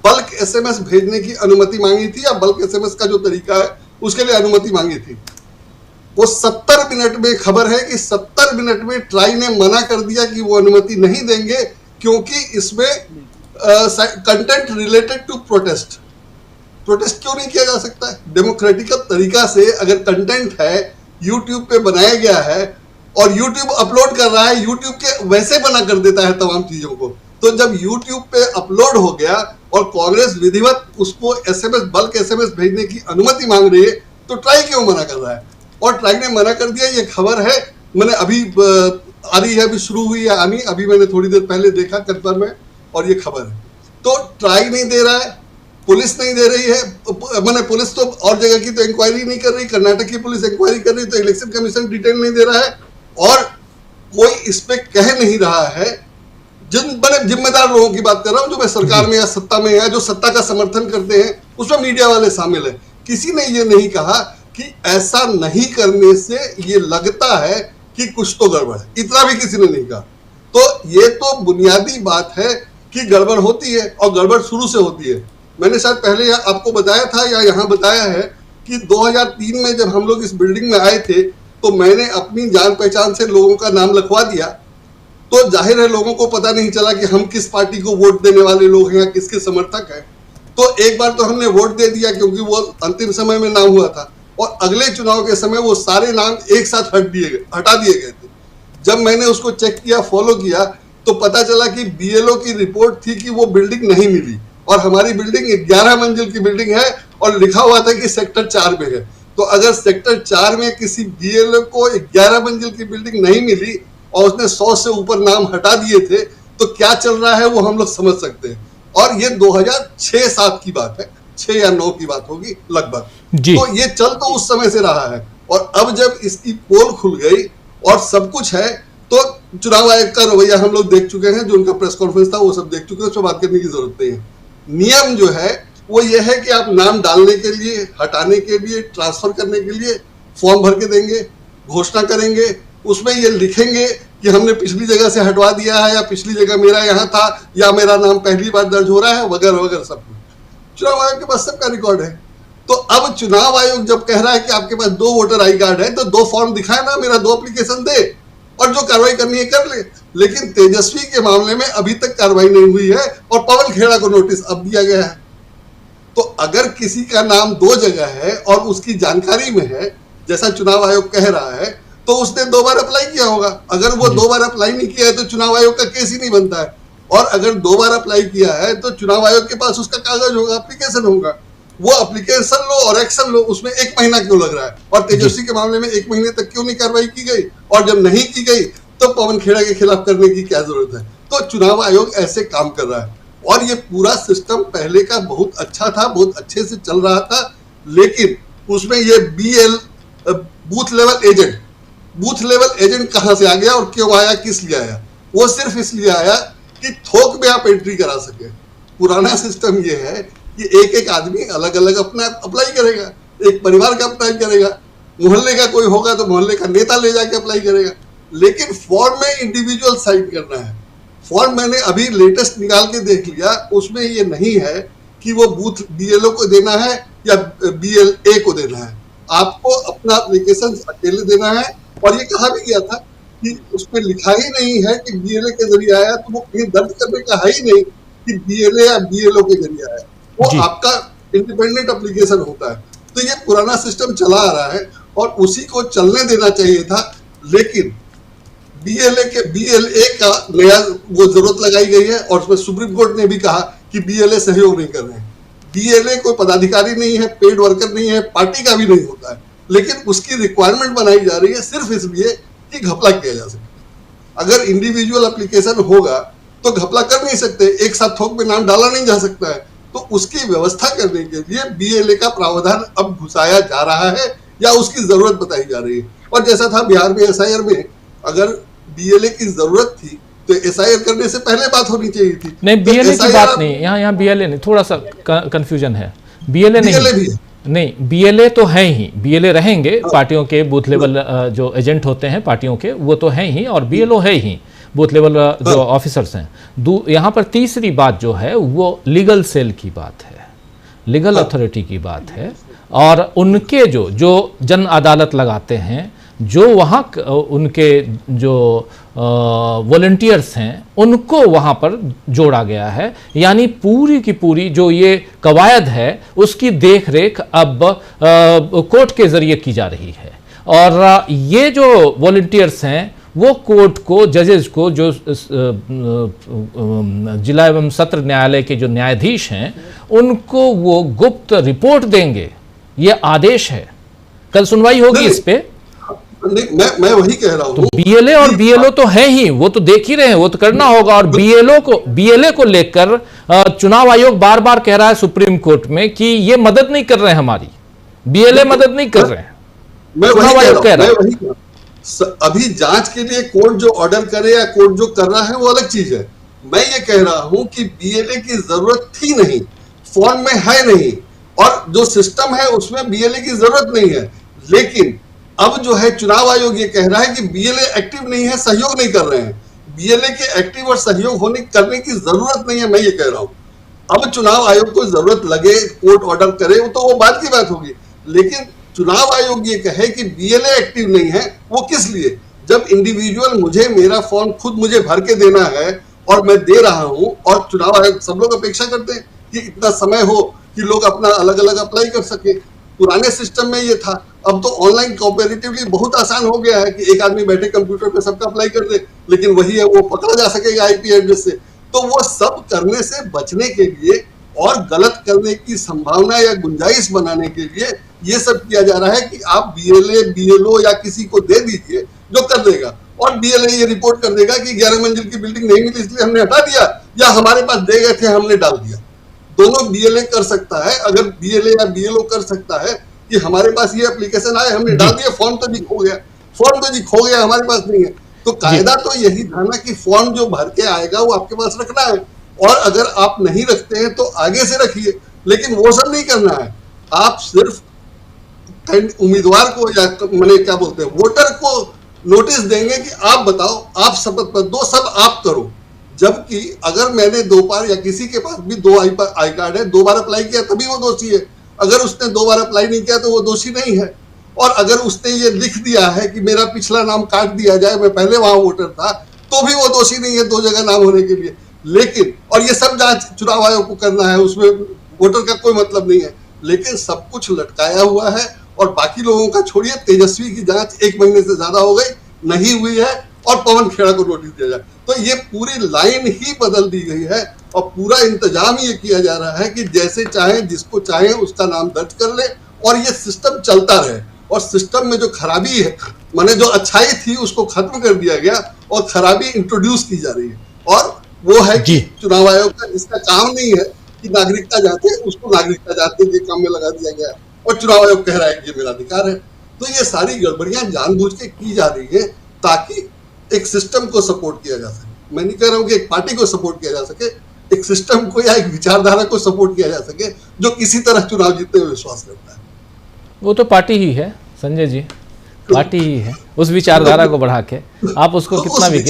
बल्क SMS भेजने की अनुमति मांगी थी, या बल्क SMS का जो तरीका है उसके लिए अनुमति मांगी थी। वो 70 मिनट में, खबर है कि 70 मिनट में ट्राई ने मना कर दिया कि वो अनुमति नहीं देंगे, क्योंकि इसमें कंटेंट रिलेटेड टू प्रोटेस्ट क्यों नहीं किया जा सकता है? डेमोक्रेटिक तरीका से अगर कंटेंट है, यूट्यूब पे बनाया गया है और यूट्यूब अपलोड कर रहा है, यूट्यूब के वैसे मना कर देता है तमाम चीजों को। तो जब यूट्यूब पे अपलोड हो गया और कांग्रेस विधिवत उसको बल्क SMS भेजने की अनुमति मांग रही है, तो ट्राई क्यों मना कर रहा है? और ट्राई ने मना कर दिया। ये खबर है, मैंने अभी आ रही है, अभी शुरू हुई है आनी, अभी मैंने थोड़ी देर पहले देखा कन्फर्म है और ये खबर है। तो ट्राई नहीं दे रहा है, पुलिस नहीं दे रही है, मैंने पुलिस तो और जगह की तो इंक्वायरी नहीं कर रही, कर्नाटक की पुलिस इंक्वायरी कर रही, तो इलेक्शन कमीशन डिटेल नहीं दे रहा है और कोई इस पे कह नहीं रहा है। जिम्मेदार लोगों की बात कर रहा हूं, जो मैं सरकार में या सत्ता में या जो सत्ता का समर्थन करते हैं, उसमें मीडिया वाले शामिल है। किसी ने ये नहीं कहा कि ऐसा नहीं करने से ये लगता है कि कुछ तो गड़बड़ है, इतना भी किसी ने नहीं कहा। तो ये तो बुनियादी बात है कि गड़बड़ होती है और गड़बड़ शुरू से होती है। मैंने शायद पहले आपको बताया था या यहाँ बताया है कि 2003 में जब हम लोग इस बिल्डिंग में आए थे तो मैंने अपनी जान पहचान से लोगों का नाम लिखवा दिया, तो जाहिर है लोगों को पता नहीं चला कि हम किस पार्टी को वोट देने वाले लोग हैं या किसके समर्थक हैं। तो एक बार तो हमने वोट दे दिया क्योंकि वो अंतिम समय में नाम हुआ था, और अगले चुनाव के समय वो सारे नाम एक साथ हटा दिए गए थे। जब मैंने उसको चेक किया, फॉलो किया, तो पता चला कि BLO की रिपोर्ट थी कि वो बिल्डिंग नहीं मिली और हमारी बिल्डिंग 11 मंजिल की बिल्डिंग है और लिखा हुआ था कि सेक्टर 4 में है। तो अगर सेक्टर 4 में किसी BLO को 11 मंजिल की बिल्डिंग नहीं मिली और उसने 100 से ऊपर नाम हटा दिए थे, तो क्या चल रहा है वो हम लोग समझ सकते हैं। और ये 2006-7 की बात है, 6 या 9 की बात होगी लगभग। जी। तो ये चल तो उस समय से रहा है, और अब जब इसकी पोल खुल गई और सब कुछ है, तो चुनाव आयोग का रवैया हम लोग देख चुके हैं, जो उनका प्रेस कॉन्फ्रेंस था वो सब देख चुके हैं, उस पर बात करने की जरूरत नहीं है। नियम जो है वो ये है कि आप नाम डालने के लिए, हटाने के लिए, ट्रांसफर करने के लिए फॉर्म भर के देंगे, घोषणा करेंगे, उसमें ये लिखेंगे कि हमने पिछली जगह से हटवा दिया है, या पिछली जगह मेरा यहाँ था, या मेरा नाम पहली बार दर्ज हो रहा है, वगैरह वगैरह सब कुछ चुनाव आयोग के पास सबका रिकॉर्ड है। तो अब चुनाव आयोग जब कह रहा है कि आपके पास 2 वोटर आई कार्ड है, तो 2 फॉर्म दिखाए ना, मेरा 2 एप्लीकेशन दे, और जो कार्रवाई करनी है कर ले। लेकिन तेजस्वी के मामले में अभी तक कार्रवाई नहीं हुई है, और पवन खेड़ा को नोटिस अब दिया गया है। तो अगर किसी का नाम 2 जगह है और उसकी जानकारी में है, जैसा चुनाव आयोग कह रहा है, तो उसने 2 बार अप्लाई किया होगा। अगर वो 2 बार अप्लाई नहीं किया है तो चुनाव आयोग का केस ही नहीं बनता है, और अगर 2 बार अप्लाई किया है तो चुनाव आयोग के पास उसका कागज होगा, एप्लीकेशन होगा। वो एप्लीकेशन लो और एक्शन लो, उसमें 1 महीना क्यों लग रहा है? और तेजस्वी के मामले में 1 महीने तक क्यों नहीं कार्रवाई की गई? और जब नहीं की गई तो पवन खेड़ा के खिलाफ करने की क्या जरूरत है? तो चुनाव आयोग ऐसे काम कर रहा है, और ये पूरा सिस्टम पहले का बहुत अच्छा था, बहुत अच्छे से चल रहा था। लेकिन उसमें ये BL बूथ लेवल एजेंट कहां से आ गया और क्यों आया, किस लिए आया? वो सिर्फ इसलिए आया कि थोक में आप एंट्री करा सके। पुराना सिस्टम ये है कि एक एक आदमी अलग अलग अपना अप्लाई करेगा, एक परिवार का अप्लाई करेगा, मोहल्ले का कोई होगा तो मोहल्ले का नेता ले जाके अप्लाई करेगा। लेकिन फॉर्म में इंडिविजुअल साइन करना है। फॉर्म मैंने अभी लेटेस्ट निकाल के देख लिया, उसमें ये नहीं है कि वो बूथ BLO को देना है या BLA को देना है। आपको अपना एप्लीकेशन अकेले देना है, और ये कहा भी गया था कि उसमें लिखा ही नहीं है कि BLA के जरिए आया, तो वो कहीं दर्ज करने का है ही नहीं कि BLA या BLO के जरिए आया। वो आपका इंडिपेंडेंट एप्लीकेशन होता है। तो ये पुराना सिस्टम चला आ रहा है और उसी को चलने देना चाहिए था। लेकिन BLA का नया वो जरूरत लगाई गई है, और उसमें सुप्रीम कोर्ट ने भी कहा कि BLA सहयोग नहीं कर रहे हैं। BLA कोई पदाधिकारी नहीं है, पेड वर्कर नहीं है, पार्टी का भी नहीं होता है, लेकिन उसकी रिक्वायरमेंट बनाई जा रही है सिर्फ इसलिए कि घपला किया जा सके। अगर इंडिविजुअल एप्लीकेशन होगा तो घपला कर नहीं सकते, एक साथ थोक में नाम डाला नहीं जा सकता है। तो उसकी व्यवस्था करने के लिए BLA का प्रावधान अब घुसाया जा रहा है, या उसकी जरूरत बताई जा रही है। और जैसा था बिहार में SIR में, अगर BLA की जरूरत थी तो SIR करने से पहले बात होनी चाहिए थी। नहीं, तो BLA की SIR बात नहीं, यहाँ BLA नहीं, थोड़ा सा कंफ्यूजन है। BLA नहीं, BLA तो है ही, BLA रहेंगे, पार्टियों के बूथ लेवल जो एजेंट होते हैं पार्टियों के, वो तो हैं ही, और BLO है ही, बूथ लेवल जो ऑफिसर्स हैं। यहाँ पर तीसरी बात जो है वो लीगल सेल की बात है, लीगल अथॉरिटी की बात है, और उनके जो जन अदालत लगाते हैं, जो वहाँ उनके जो वॉलंटियर्स हैं, उनको वहाँ पर जोड़ा गया है। यानी पूरी की पूरी जो ये कवायद है उसकी देख रेख अब कोर्ट के ज़रिए की जा रही है। और ये जो वॉलंटियर्स हैं वो कोर्ट को, जजेस को, जो जिला एवं सत्र न्यायालय के जो न्यायाधीश हैं, उनको वो गुप्त रिपोर्ट देंगे। ये आदेश है, कल सुनवाई होगी इस पे। नहीं, मैं वही कह रहा हूँ। तो BLA और BLO तो है ही, वो तो देख ही रहे हैं, वो तो करना होगा। और BLA को लेकर चुनाव आयोग बार बार कह रहा है सुप्रीम कोर्ट में कि ये मदद नहीं कर रहे हैं, हमारी BLA मदद नहीं कर रहे हैं। चुनाव आयोग कह रहा है अभी जांच के लिए कोर्ट जो ऑर्डर करे या कोर्ट जो कर रहा है वो अलग चीज है। मैं ये कह रहा हूं कि BLA की जरूरत थी नहीं, फॉर्म में है नहीं, और जो सिस्टम है उसमें BLA की जरूरत नहीं है। लेकिन अब जो है चुनाव आयोग ये कह रहा है कि BLA एक्टिव नहीं है, सहयोग नहीं कर रहे हैं। BLA के एक्टिव और सहयोग करने की जरूरत नहीं है, मैं ये कह रहा हूं। अब चुनाव आयोग को जरूरत लगे, कोर्ट ऑर्डर करे, तो वो बात की बात होगी। लेकिन चुनाव आयोग ये कहे कि BLA एक्टिव नहीं है, वो किस लिए? जब इंडिविजुअल मेरा फॉर्म खुद मुझे भर के देना है और मैं दे रहा हूं, और चुनाव आयोग, सब लोग अपेक्षा करते हैं कि इतना समय हो कि लोग अपना अलग अलग अप्लाई कर सके। पुराने सिस्टम में ये था, अब तो ऑनलाइन कॉपरेटिवली बहुत आसान हो गया है कि एक आदमी बैठे कंप्यूटर पे सबका अप्लाई कर दे, लेकिन वही है वो पकड़ा जा सकेगा IP एड्रेस से। तो वो सब करने से बचने के लिए और गलत करने की संभावना या गुंजाइश बनाने के लिए ये सब किया जा रहा है कि आप BLA BLO या किसी को दे दीजिए जो कर देगा, और BLA ये रिपोर्ट कर देगा कि 11 मंजिल की बिल्डिंग नहीं मिली इसलिए हमने हटा दिया, या हमारे पास दे गए थे हमने डाल दिया। दोनों बीएलए कर सकता है। अगर बीएलए या बीएलओ कर सकता है कि हमारे पास ये एप्लीकेशन आए, हमने डाल दिया, फॉर्म तो जी खो गया, फॉर्म तो जी खो गया, हमारे पास नहीं है। तो कायदा तो यही था ना कि फॉर्म जो भर के आएगा वो आपके पास रखना है, और अगर आप नहीं रखते हैं तो आगे से रखिए, लेकिन वो सब नहीं करना है। आप सिर्फ उम्मीदवार को या मैंने क्या बोलते हैं वोटर को नोटिस देंगे कि आप बताओ, आप शपथ पर दो, सब आप करो। जबकि अगर मैंने 2 बार या किसी के पास भी 2 आई कार्ड है, 2 बार अप्लाई किया तभी वो दोषी है। अगर उसने 2 बार अप्लाई नहीं किया तो वो दोषी नहीं है। और अगर उसने ये लिख दिया है कि मेरा पिछला नाम काट दिया जाए, मैं पहले वहां वोटर था, तो भी वो दोषी नहीं है 2 जगह नाम होने के लिए। लेकिन और ये सब जांच चुनाव आयोग को करना है, उसमें वोटर का कोई मतलब नहीं है, लेकिन सब कुछ लटकाया हुआ है। और बाकी लोगों का छोड़िए, तेजस्वी की जांच 1 महीने से ज्यादा हो गई, नहीं हुई है, और पवन खेड़ा को नोटिस दिया जाए। तो ये पूरी लाइन ही बदल दी गई है, और पूरा इंतजाम ये किया जा रहा है कि जैसे चाहे, जिसको चाहे उसका नाम दर्ज कर ले, और ये सिस्टम चलता रहे। और सिस्टम में जो खराबी है, माने जो अच्छाई थी उसको खत्म कर दिया गया और खराबी इंट्रोड्यूस की जा रही है। और वो है कि चुनाव आयोग का जिसका काम नहीं है कि नागरिकता जांचे, उसको नागरिकता जांचने के काम में लगा दिया गया, और चुनाव आयोग कह रहा है कि ये मेरा अधिकार है। तो ये सारी गड़बड़ियां जानबूझ के की जा रही है ताकि एक सिस्टम को सपोर्ट किया जा सके। मैं नहीं कह रहा हूं कि एक पार्टी को सपोर्ट किया जा सके, एक सिस्टम को या एक विचारधारा को सपोर्ट किया जा सके जो किसी तरह चुनाव जीतने में विश्वास करता है। वो तो पार्टी ही है संजय जी, पार्टी ही है। उस विचारधारा को बढ़ा के आप उसको कितना भी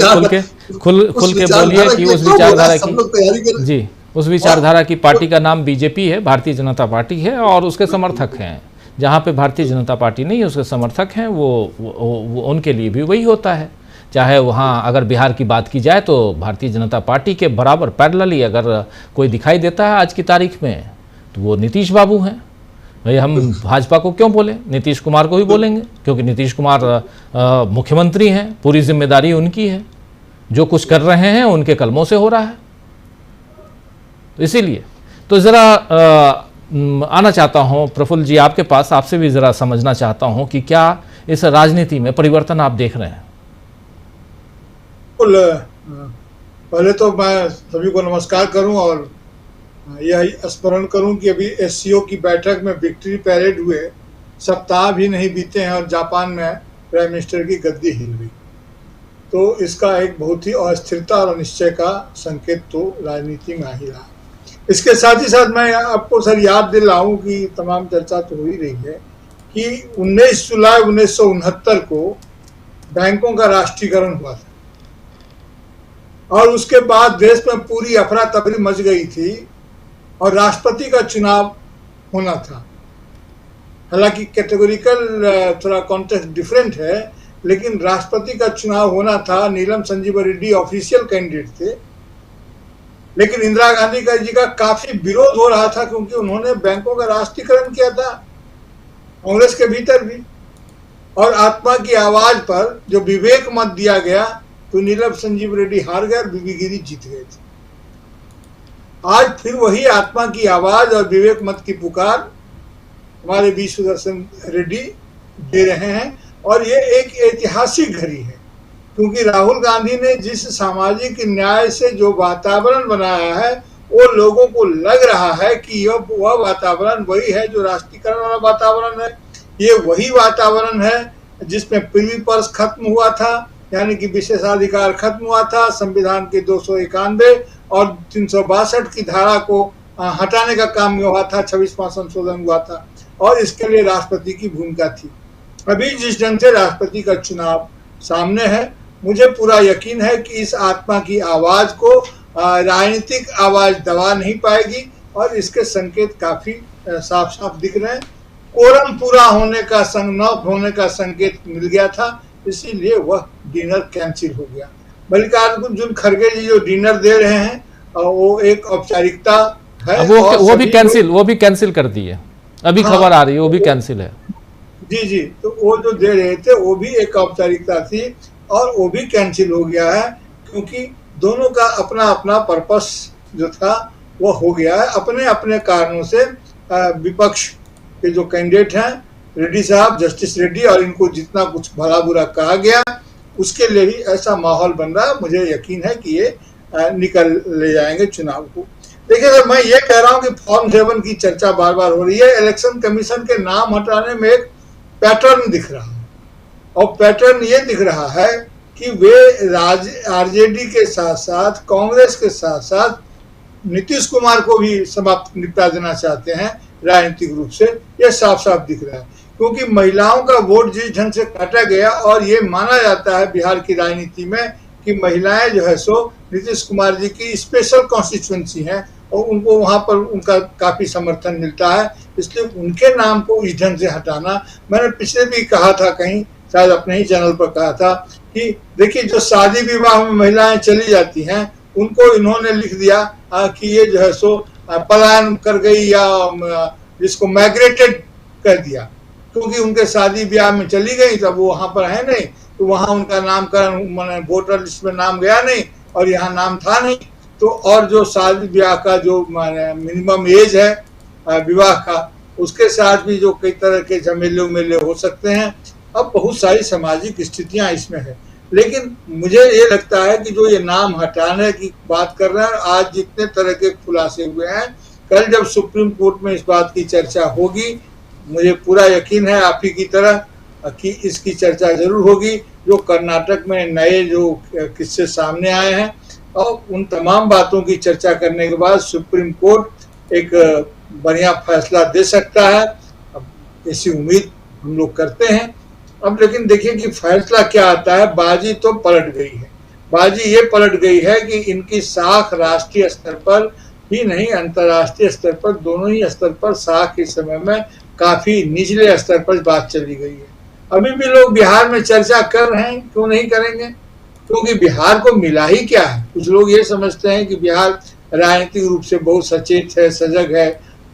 खुल के बोलिए कि उस विचारधारा की, जी, उस विचारधारा की पार्टी का नाम बीजेपी है, भारतीय जनता पार्टी है, और उसके समर्थक हैं। जहाँ पे भारतीय जनता पार्टी नहीं, उसके समर्थक हैं, वो उनके लिए भी वही होता है। चाहे वहाँ अगर बिहार की बात की जाए तो भारतीय जनता पार्टी के बराबर पैरेलली अगर कोई दिखाई देता है आज की तारीख में तो वो नीतीश बाबू हैं। भाई हम भाजपा को क्यों बोलें, नीतीश कुमार को ही बोलेंगे, क्योंकि नीतीश कुमार मुख्यमंत्री हैं, पूरी जिम्मेदारी उनकी है, जो कुछ कर रहे हैं उनके कलमों से हो रहा है। तो इसीलिए तो ज़रा आना चाहता हूँ प्रफुल्ल जी आपके पास, आपसे भी ज़रा समझना चाहता हूँ कि क्या इस राजनीति में परिवर्तन आप देख रहे हैं? पहले तो मैं सभी को नमस्कार करूं और यह स्मरण करूं कि अभी एससीओ की बैठक में विक्ट्री पैरेड हुए सप्ताह भी नहीं बीते हैं और जापान में प्राइम मिनिस्टर की गद्दी हिल गई। तो इसका एक बहुत ही अस्थिरता और अनिश्चय का संकेत तो राजनीति में आ ही रहा। इसके साथ ही साथ मैं आपको सर याद दिलाऊं कि तमाम चर्चा तो हो ही रही है कि 19 जुलाई 1969 को बैंकों का राष्ट्रीयकरण हुआ था, और उसके बाद देश में पूरी अफरा तफरी मच गई थी और राष्ट्रपति का चुनाव होना था। हालांकि कैटेगोरिकल थोड़ा कॉन्टेक्स्ट डिफरेंट है, लेकिन राष्ट्रपति का चुनाव होना था। नीलम संजीव रेड्डी ऑफिशियल कैंडिडेट थे, लेकिन इंदिरा गांधी जी का काफी विरोध हो रहा था क्योंकि उन्होंने बैंकों का राष्ट्रीयकरण किया था, कांग्रेस के भीतर भी। और आत्मा की आवाज पर जो विवेक मत दिया गया तो नीलम संजीव रेड्डी हार गए और बीबी गिरी जीत गए थे। आज फिर वही आत्मा की आवाज और विवेक मत की पुकार हमारे वी सुदर्शन रेड्डी दे रहे हैं, और ये एक ऐतिहासिक घड़ी है क्योंकि राहुल गांधी ने जिस सामाजिक न्याय से जो वातावरण बनाया है, वो लोगों को लग रहा है कि वह वातावरण वही है जो राष्ट्रीयकरण वाला वातावरण है। ये वही वातावरण है जिसमें प्रिवी पर्स खत्म हुआ था, यानी कि विशेषाधिकार खत्म हुआ था, संविधान के 291 और 362 की धारा को हटाने का काम हुआ था, 26वां संशोधन हुआ था, और इसके लिए राष्ट्रपति की भूमिका थी। अभी जिस ढंग से राष्ट्रपति का चुनाव सामने है, मुझे पूरा यकीन है कि इस आत्मा की आवाज को राजनीतिक आवाज दबा नहीं पाएगी, और इसके संकेत काफी साफ साफ दिख रहे हैं। कोरम पूरा होने का न होने का संकेत मिल गया था, इसीलिए वह डिनर कैंसिल हो गया। मल्लिकार्जुन खड़गे जी जो डिनर दे रहे हैं वो एक औपचारिकता है, वो भी कैंसिल कर दी है। अभी खबर आ रही है वो भी कैंसिल है। जी, तो वो जो दे रहे थे वो भी एक औपचारिकता थी और वो भी कैंसिल हो गया है क्योंकि दोनों का अपना अपना पर्पस जो था वो हो गया है। अपने अपने कारणों से विपक्ष के जो कैंडिडेट हैं रेड्डी साहब, जस्टिस रेड्डी, और इनको जितना कुछ भला बुरा कहा गया उसके लिए भी ऐसा माहौल बन रहा है। मुझे यकीन है कि ये निकल ले जाएंगे चुनाव को। देखिए सर, मैं ये कह रहा हूं कि फॉर्म 7 की चर्चा बार बार हो रही है। इलेक्शन कमीशन के नाम हटाने में एक पैटर्न दिख रहा है, और पैटर्न ये दिख रहा है कि वे आरजेडी के साथ साथ कांग्रेस के साथ साथ नीतीश कुमार को भी समाप्त निपटा देना चाहते हैं राजनीतिक रूप से। ये साफ साफ दिख रहा है, क्योंकि महिलाओं का वोट जिस ढंग से काटा गया, और ये माना जाता है बिहार की राजनीति में कि महिलाएं जो है सो नीतीश कुमार जी की स्पेशल कॉन्स्टिट्यूएंसी हैं, और उनको वहां पर उनका काफी समर्थन मिलता है। इसलिए उनके नाम को इस ढंग से हटाना, मैंने पिछले भी कहा था, कहीं शायद अपने ही चैनल पर कहा था कि देखिए जो शादी विवाह में महिलाएं चली जाती हैं, उनको इन्होंने लिख दिया कि ये जो है सो पलायन कर गई, या जिसको माइग्रेटेड कर दिया, क्योंकि उनके शादी ब्याह में चली गई, तब वो वहां पर है नहीं, तो वहां उनका नामकरण मैंने वोटर लिस्ट में नाम गया नहीं, और यहाँ नाम था नहीं। तो और जो शादी ब्याह का जो मिनिमम एज है विवाह का, उसके साथ भी जो कई तरह के झमेले उमेले हो सकते हैं। अब बहुत सारी सामाजिक स्थितियां इसमें है, लेकिन मुझे ये लगता है कि जो ये नाम हटाने की बात कर रहे हैं, आज जितने तरह के खुलासे हुए हैं, कल जब सुप्रीम कोर्ट में इस बात की चर्चा होगी, मुझे पूरा यकीन है आप ही की तरह कि इसकी चर्चा जरूर होगी। जो कर्नाटक में नए जो किस्से सामने आए हैं, और उन तमाम बातों की चर्चा करने के बाद सुप्रीम कोर्ट एक बढ़िया फैसला दे सकता है, अब ऐसी उम्मीद हम लोग करते हैं। अब लेकिन देखिए कि फैसला क्या आता है। बाजी तो पलट गई है, बाजी ये पलट गई है कि इनकी साख राष्ट्रीय स्तर पर ही नहीं, अंतर्राष्ट्रीय स्तर पर, दोनों ही स्तर पर साख के समय में काफी निचले स्तर पर बात चली गई है। अभी भी लोग बिहार में चर्चा कर रहे हैं, क्यों नहीं करेंगे? क्योंकि बिहार को मिला ही क्या है। कुछ लोग ये समझते हैं कि बिहार राजनीतिक रूप से बहुत सचेत है, सजग है,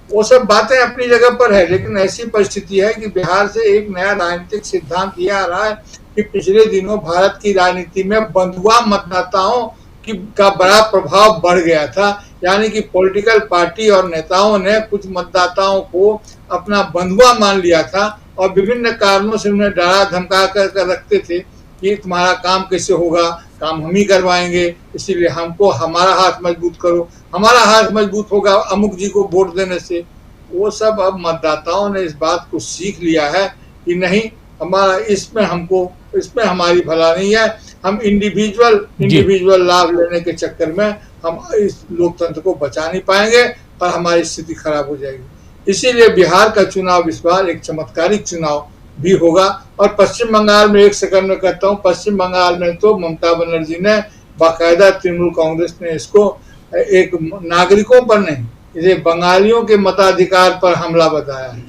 वो सब बातें अपनी जगह पर है, लेकिन ऐसी परिस्थिति है कि बिहार से एक नया राजनीतिक सिद्धांत ये आ रहा है कि पिछले दिनों भारत की राजनीति में बंधुआ मतदाताओं का बड़ा प्रभाव बढ़ गया था। यानी कि पॉलिटिकल पार्टी और नेताओं ने कुछ मतदाताओं को अपना बंधुआ मान लिया था, और विभिन्न कारणों से उन्हें डरा धमका कर रखते थे कि तुम्हारा काम कैसे होगा, काम हम ही करवाएंगे, इसीलिए हमको हमारा हाथ मजबूत करो, हमारा हाथ मजबूत होगा अमुक जी को वोट देने से। वो सब अब मतदाताओं ने इस बात को सीख लिया है कि नहीं, हमारा इसमें हमारी भला नहीं है, हम इंडिविजुअल लाभ लेने के चक्कर में हम इस लोकतंत्र को बचा नहीं पाएंगे, और हमारी स्थिति खराब हो जाएगी। इसीलिए बिहार का चुनाव इस बार एक चमत्कारिक चुनाव भी होगा। और पश्चिम बंगाल में, एक सेकंड में कहता हूँ, पश्चिम बंगाल में तो ममता बनर्जी ने बाकायदा, तृणमूल कांग्रेस ने इसको एक नागरिकों पर नहीं, इसे बंगालियों के मताधिकार पर हमला बताया है।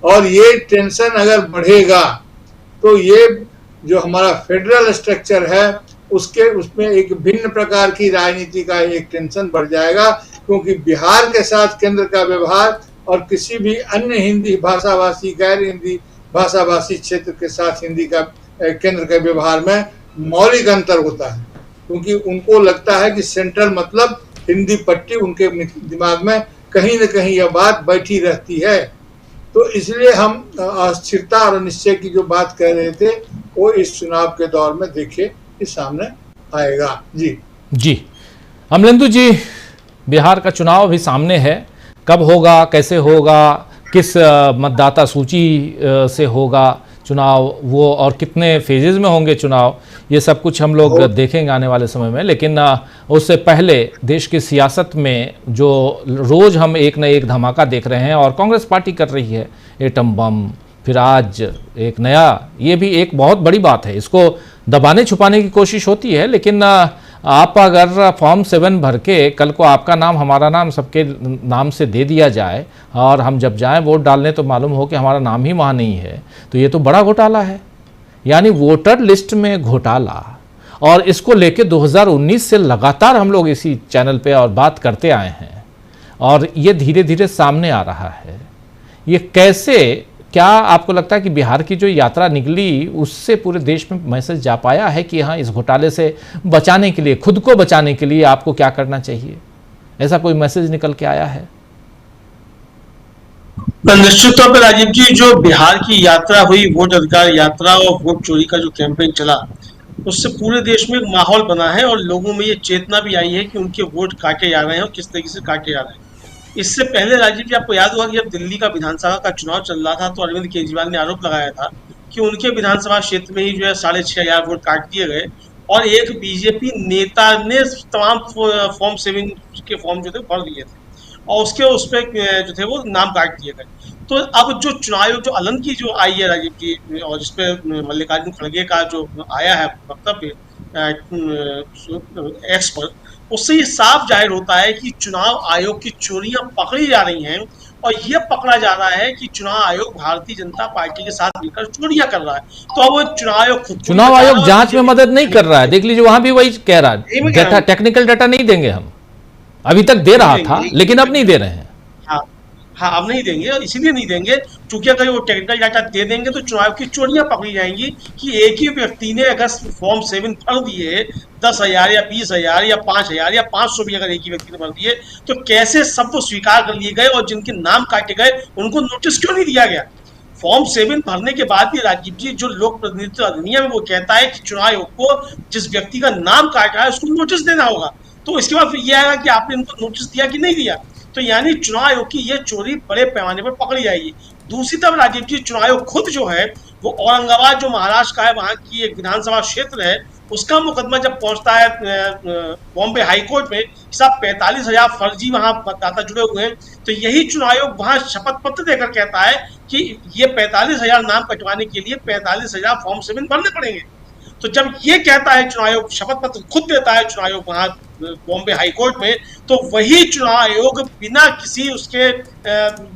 और ये टेंशन अगर बढ़ेगा तो ये जो हमारा फेडरल स्ट्रक्चर है उसमें एक भिन्न प्रकार की राजनीति का एक टेंशन बढ़ जाएगा, क्योंकि बिहार के साथ केंद्र का व्यवहार और किसी भी अन्य हिंदी भाषाभाषी, गैर हिंदी भाषाभाषी क्षेत्र के साथ हिंदी का केंद्र के व्यवहार में मौलिक अंतर होता है, क्योंकि उनको लगता है कि सेंट्रल मतलब हिंदी पट्टी, उनके दिमाग में कहीं न कहीं यह बात बैठी रहती है। तो इसलिए हम अस्थिरता और अनिश्चय की जो बात कह रहे थे वो इस चुनाव के दौर में देखिए कि सामने आएगा। जी अमलेंदु जी, बिहार का चुनाव भी सामने है, कब होगा, कैसे होगा, किस मतदाता सूची से होगा चुनाव, वो और कितने फेजेज में होंगे चुनाव, ये सब कुछ हम लोग देखेंगे आने वाले समय में। लेकिन उससे पहले देश की सियासत में जो रोज़ हम एक न एक धमाका देख रहे हैं, और कांग्रेस पार्टी कर रही है एटम बम, फिर आज एक नया, ये भी एक बहुत बड़ी बात है, इसको दबाने छुपाने की कोशिश होती है। लेकिन आप अगर फॉर्म 7 भर के कल को आपका नाम, हमारा नाम, सबके नाम से दे दिया जाए, और हम जब जाएं वोट डालने तो मालूम हो कि हमारा नाम ही वहाँ नहीं है, तो ये तो बड़ा घोटाला है। यानी वोटर लिस्ट में घोटाला, और इसको लेके 2019 से लगातार हम लोग इसी चैनल पे और बात करते आए हैं, और ये धीरे धीरे सामने आ रहा है। ये कैसे, क्या आपको लगता है कि बिहार की जो यात्रा निकली उससे पूरे देश में मैसेज जा पाया है कि हाँ, इस घोटाले से बचाने के लिए, खुद को बचाने के लिए आपको क्या करना चाहिए, ऐसा कोई मैसेज निकल के आया है? निश्चित तौर पर राजीव जी, जो बिहार की यात्रा हुई, वोट अधिकार यात्रा और वोट चोरी का जो कैंपेन चला, उससे पूरे देश में एक माहौल बना है और लोगों में ये चेतना भी आई है कि उनके वोट काटे जा रहे हैं और किस तरीके से काटे जा रहे हैं। इससे पहले राजीव जी, आपको याद होगा कि जब दिल्ली का विधानसभा का चुनाव चल रहा था तो अरविंद केजरीवाल ने आरोप लगाया था कि उनके विधानसभा क्षेत्र में ही जो है 6,500 वोट काट दिए गए और एक बीजेपी नेता ने तमाम फॉर्म सेविंग के फॉर्म जो थे भर दिए थे और उस पे जो थे वो नाम काट दिए गए। तो अब जो चुनाव आयोग जो अलन की जो आई है राजीव जी, और जिसपे मल्लिकार्जुन खड़गे का जो आया है वक्तव्य एक्स पर, उससे ये साफ जाहिर होता है कि चुनाव आयोग की चोरियां पकड़ी जा रही हैं और ये पकड़ा जा रहा है कि चुनाव आयोग भारतीय जनता पार्टी के साथ मिलकर चोरियां कर रहा है। तो अब वो चुनाव आयोग खुद चुनाव आयोग जांच में मदद नहीं कर रहा है, देख लीजिए वहां भी वही कह रहा है, डाटा टेक्निकल डाटा नहीं देंगे हम, अभी तक दे रहा था लेकिन अब नहीं दे रहे हैं। हाँ, अब नहीं देंगे और इसीलिए नहीं देंगे क्योंकि अगर वो टेक्निकल डाटा दे देंगे तो चुनाव की चोरियां पकड़ी जाएंगी कि एक ही व्यक्ति ने अगर फॉर्म 7 भर दिए 10,000 या 20,000 या 5,000 या 500 भी अगर एक ही व्यक्ति ने भर दिए तो कैसे सब वो स्वीकार कर लिए गए और जिनके नाम काटे गए उनको नोटिस क्यों नहीं दिया गया। फॉर्म 7 भरने के बाद भी राजीव जी जो लोक प्रतिनिधित्व अधिनियम है वो कहता है कि चुनाव आयोग को जिस व्यक्ति का नाम काटा है उसको नोटिस देना होगा। तो इसके बाद फिर यह आएगा कि आपने इनको नोटिस दिया कि नहीं दिया। तो यानी चुनाव आयोग की ये चोरी बड़े पैमाने पर पकड़ी जाएगी। दूसरी तरफ राजीव जी चुनाव आयोग खुद जो है वो औरंगाबाद जो महाराष्ट्र का है वहां की एक विधानसभा क्षेत्र है उसका मुकदमा जब पहुंचता है बॉम्बे हाईकोर्ट में, साहब 45,000 फर्जी वहां मतदाता जुड़े हुए हैं, तो यही चुनाव आयोग वहां शपथ पत्र देकर कहता है कि ये 45,000 नाम कटवाने के लिए 45,000 फॉर्म 7 भरने पड़ेंगे। तो जब ये कहता है चुनाव आयोग, शपथ पत्र खुद देता है चुनाव आयोग वहां बॉम्बे हाईकोर्ट में, तो वही चुनाव आयोग बिना किसी उसके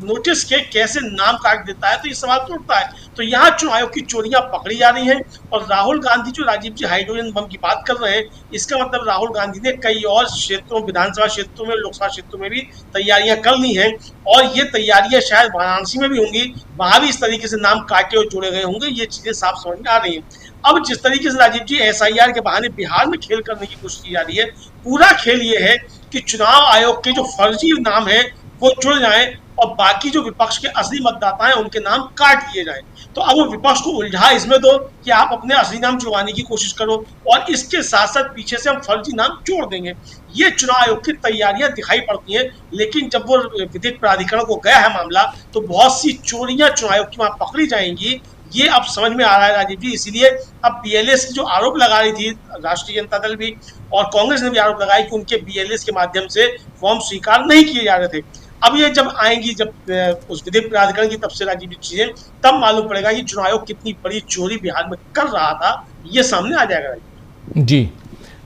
नोटिस के कैसे नाम काट देता है, तो ये सवाल तो उठता है। तो यहाँ चुनाव आयोग की चोरियां पकड़ी जा रही हैं और राहुल गांधी जो राजीव जी हाइड्रोजन बम की बात कर रहे हैं, इसका मतलब राहुल गांधी ने कई और क्षेत्रों, विधानसभा क्षेत्रों में, लोकसभा क्षेत्रों में भी तैयारियां कर ली हैं और ये तैयारियां शायद वाराणसी में भी होंगी, वहां भी इस तरीके से नाम काटे और जोड़े गए होंगे। ये चीजें साफ समझ में आ रही हैं। अब जिस तरीके से राजीव जी SIR के बहाने बिहार में खेल करने की कोशिश की जा रही है, पूरा खेल ये है कि चुनाव आयोग के जो फर्जी नाम है वो जुड़ जाएं और बाकी जो विपक्ष के असली मतदाता हैं उनके नाम काट दिए जाएं। तो अब वो विपक्ष को उलझा इसमें दो कि आप अपने असली नाम जुड़वाने की कोशिश करो और इसके साथ साथ पीछे से हम फर्जी नाम जोड़ देंगे। ये चुनाव आयोग की तैयारियां दिखाई पड़ती हैं, लेकिन जब वो विधिक प्राधिकरण को गया है मामला तो बहुत सी चोरियां चुनाव आयोग की वहां पकड़ी जाएंगी, ये अब समझ में आ रहा है राजीव जी। इसीलिए अब BLS जो आरोप लगा रही थी राष्ट्रीय जनता दल भी और कांग्रेस ने भी आरोप लगाया कि उनके BLS के माध्यम से फॉर्म स्वीकार नहीं किए जा रहे थे। अब ये जब आएंगी, जब उस विधिक प्राधिकरण की तरफ से राजीव जी चीजें, तब मालूम पड़ेगा कि चुनाव आयोग कितनी बड़ी चोरी बिहार में कर रहा था, ये सामने आ जाएगा राजीव जी।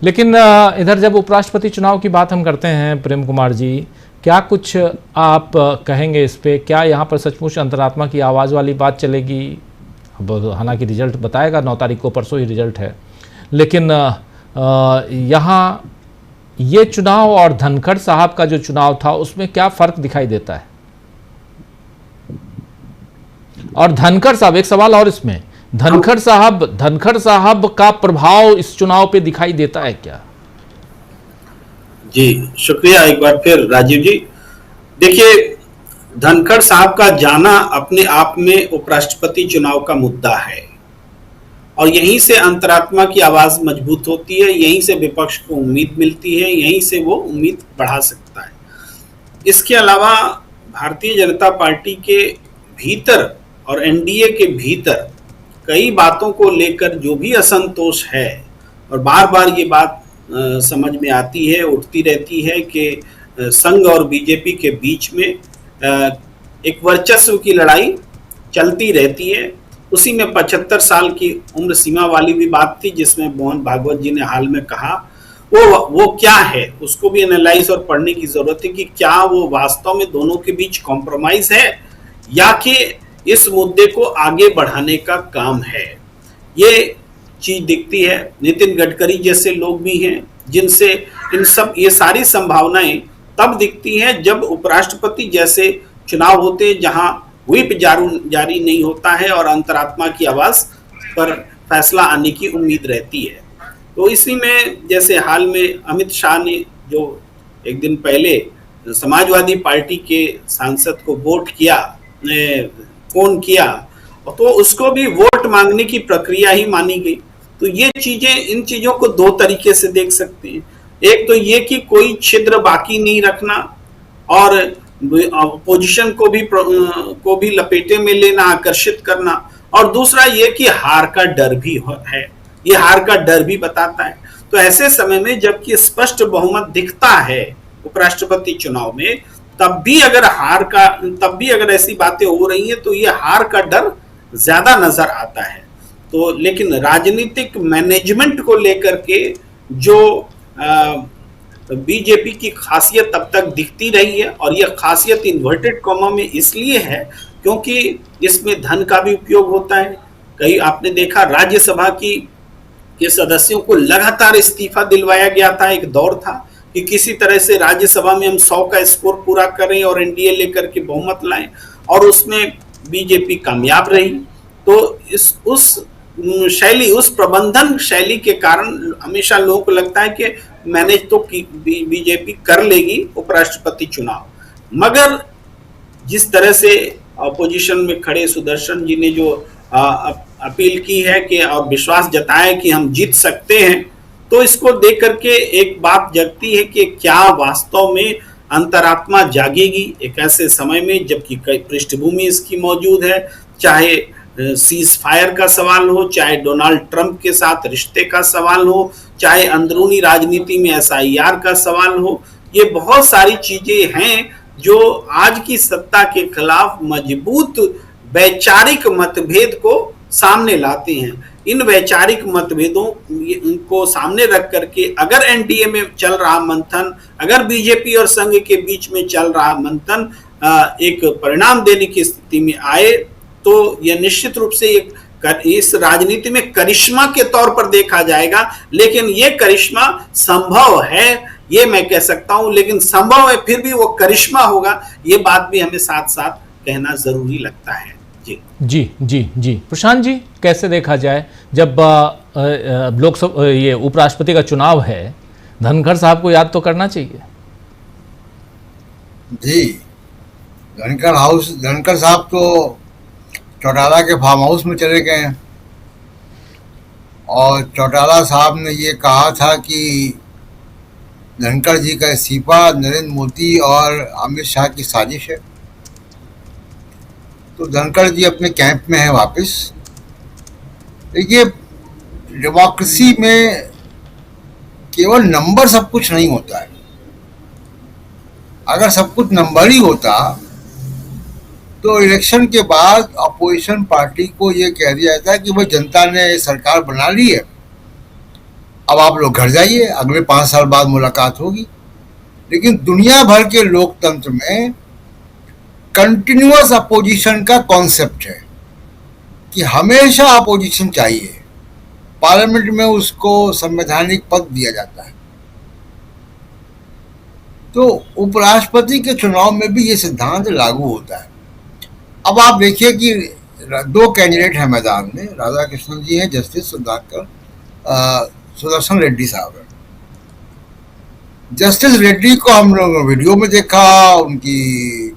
लेकिन इधर जब उपराष्ट्रपति चुनाव की बात हम करते हैं प्रेम कुमार जी, क्या कुछ आप कहेंगे इस पे? क्या यहाँ पर सचमुच अंतरात्मा की आवाज़ वाली बात चलेगी? अब हालांकि रिजल्ट बताएगा 9 तारीख को, परसों ही रिजल्ट है, लेकिन यहाँ ये चुनाव और धनखड़ साहब का जो चुनाव था उसमें क्या फर्क दिखाई देता है? और धनखड़ साहब, एक सवाल और इसमें, धनखड़ साहब का प्रभाव इस चुनाव पे दिखाई देता है क्या? जी शुक्रिया एक बार फिर राजीव जी। देखिए, धनखड़ साहब का जाना अपने आप में उपराष्ट्रपति चुनाव का मुद्दा है और यहीं से अंतरात्मा की आवाज मजबूत होती है, यहीं से विपक्ष को उम्मीद मिलती है, यहीं से वो उम्मीद बढ़ा सकता है। इसके अलावा भारतीय जनता पार्टी के भीतर और NDA के भीतर कई बातों को लेकर जो भी असंतोष है और बार बार ये बात समझ में आती है, उठती रहती है कि संघ और बीजेपी के बीच में एक वर्चस्व की लड़ाई चलती रहती है। उसी में 75 साल की उम्र सीमा वाली भी बात थी जिसमें मोहन भागवत जी ने हाल में कहा, वो क्या है, उसको भी एनालाइज और पढ़ने की जरूरत है कि क्या वो वास्तव में दोनों के बीच कॉम्प्रोमाइज है या कि इस मुद्दे को आगे बढ़ाने का काम है। ये चीज दिखती है। नितिन गडकरी जैसे लोग भी हैं जिनसे ये सारी संभावनाएं तब दिखती हैं जब उपराष्ट्रपति जैसे चुनाव होते हैं जहां व्हिप जारी नहीं होता है और अंतरात्मा की आवाज पर फैसला आने की उम्मीद रहती है। तो इसी में जैसे हाल में अमित शाह ने जो एक दिन पहले समाजवादी पार्टी के सांसद को फोन किया तो उसको भी वोट मांगने की प्रक्रिया ही मानी गई। तो ये चीजें, इन चीजों को दो तरीके से देख सकते हैं। एक तो ये कि कोई छिद्र बाकी नहीं रखना और अपोजिशन को भी लपेटे में लेना, आकर्षित करना, और दूसरा ये कि हार का डर भी है, ये हार का डर भी बताता है। तो ऐसे समय में जबकि स्पष्ट बहुमत दिखता है उपराष्ट्रपति चुनाव में, तब भी अगर ऐसी बातें हो रही हैं तो ये हार का डर ज्यादा नजर आता है। तो लेकिन राजनीतिक मैनेजमेंट को लेकर के जो बीजेपी की खासियत तब तक दिखती रही है, और यह खासियत इन्वर्टेड कॉमा में इसलिए है क्योंकि इसमें धन का भी उपयोग होता है। कई आपने देखा राज्यसभा के सदस्यों को लगातार इस्तीफा दिलवाया गया था। एक दौर था कि किसी तरह से राज्यसभा में हम 100 का स्कोर पूरा करें और एनडीए लेकर के बहुमत लाएं, और उसमें बीजेपी कामयाब रही। तो उस प्रबंधन शैली के कारण हमेशा लोगों को लगता है कि मैनेज तो बीजेपी कर लेगी उपराष्ट्रपति चुनाव। मगर जिस तरह से अपोजिशन में खड़े सुदर्शन जी ने जो अपील की है कि और विश्वास जताया कि हम जीत सकते हैं, तो इसको देख करके एक बात जगती है कि क्या वास्तव में अंतरात्मा जागेगी एक ऐसे समय में जबकि कई पृष्ठभूमि इसकी मौजूद है, चाहे सीज फायर का सवाल हो, चाहे डोनाल्ड ट्रंप के साथ रिश्ते का सवाल हो, चाहे अंदरूनी राजनीति में एसआईआर का सवाल हो। ये बहुत सारी चीजें हैं जो आज की सत्ता के खिलाफ मजबूत वैचारिक मतभेद को सामने लाते हैं। इन वैचारिक मतभेदों को सामने रख करके अगर एनडीए में चल रहा मंथन, अगर बीजेपी और संघ के बीच में चल रहा मंथन एक परिणाम देने की स्थिति में आए, तो यह निश्चित रूप से इस राजनीति में करिश्मा के तौर पर देखा जाएगा। लेकिन यह करिश्मा संभव है, ये मैं कह सकता हूं, लेकिन संभव है फिर भी वो करिश्मा होगा, ये बात भी हमें साथ साथ कहना जरूरी लगता है। जी जी जी जी प्रशांत जी, कैसे देखा जाए जब लोकसभा ये उपराष्ट्रपति का चुनाव है, धनखड़ साहब को याद तो करना चाहिए। जी, धनखड़ साहब तो चौटाला के फार्म हाउस में चले गए हैं, और चौटाला साहब ने ये कहा था कि धनखड़ जी का इस्तीफा नरेंद्र मोदी और अमित शाह की साजिश है। तो धनखड़ जी अपने कैंप में है वापस। देखिए, डेमोक्रेसी में केवल नंबर सब कुछ नहीं होता है। अगर सब कुछ नंबर ही होता तो इलेक्शन के बाद अपोजिशन पार्टी को ये कह दिया जाता है कि भाई जनता ने सरकार बना ली है, अब आप लोग घर जाइए, अगले 5 साल बाद मुलाकात होगी। लेकिन दुनिया भर के लोकतंत्र में कंटिन्यूअस अपोजिशन का कॉन्सेप्ट है कि हमेशा अपोजिशन चाहिए। पार्लियामेंट में उसको संवैधानिक पद दिया जाता है। तो उपराष्ट्रपति के चुनाव में भी ये सिद्धांत लागू होता है। अब आप देखिए कि 2 कैंडिडेट हैं मैदान में, राधाकृष्णन जी हैं, जस्टिस सुदर्शन रेड्डी साहब हैं। जस्टिस रेड्डी को हम लोग वीडियो में देखा, उनकी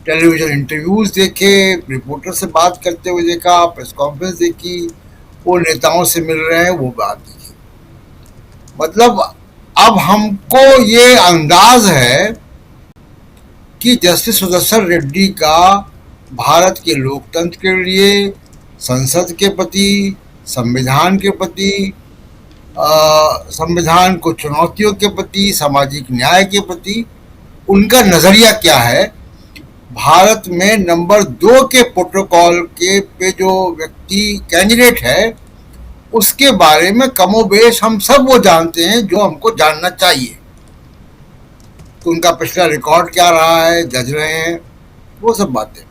टेलीविजन इंटरव्यूज देखे, रिपोर्टर से बात करते हुए देखा, प्रेस कॉन्फ्रेंस देखी, वो नेताओं से मिल रहे हैं, वो बात देखी। मतलब अब हमको ये अंदाज है कि जस्टिस सुदर्शन रेड्डी का भारत के लोकतंत्र के लिए, संसद के प्रति, संविधान के प्रति, संविधान को चुनौतियों के प्रति, सामाजिक न्याय के प्रति उनका नजरिया क्या है। भारत में नंबर 2 के प्रोटोकॉल के पे जो व्यक्ति कैंडिडेट है, उसके बारे में कमोबेश हम सब वो जानते हैं जो हमको जानना चाहिए। तो उनका पिछला रिकॉर्ड क्या रहा है, जज रहे हैं, वो सब बातें।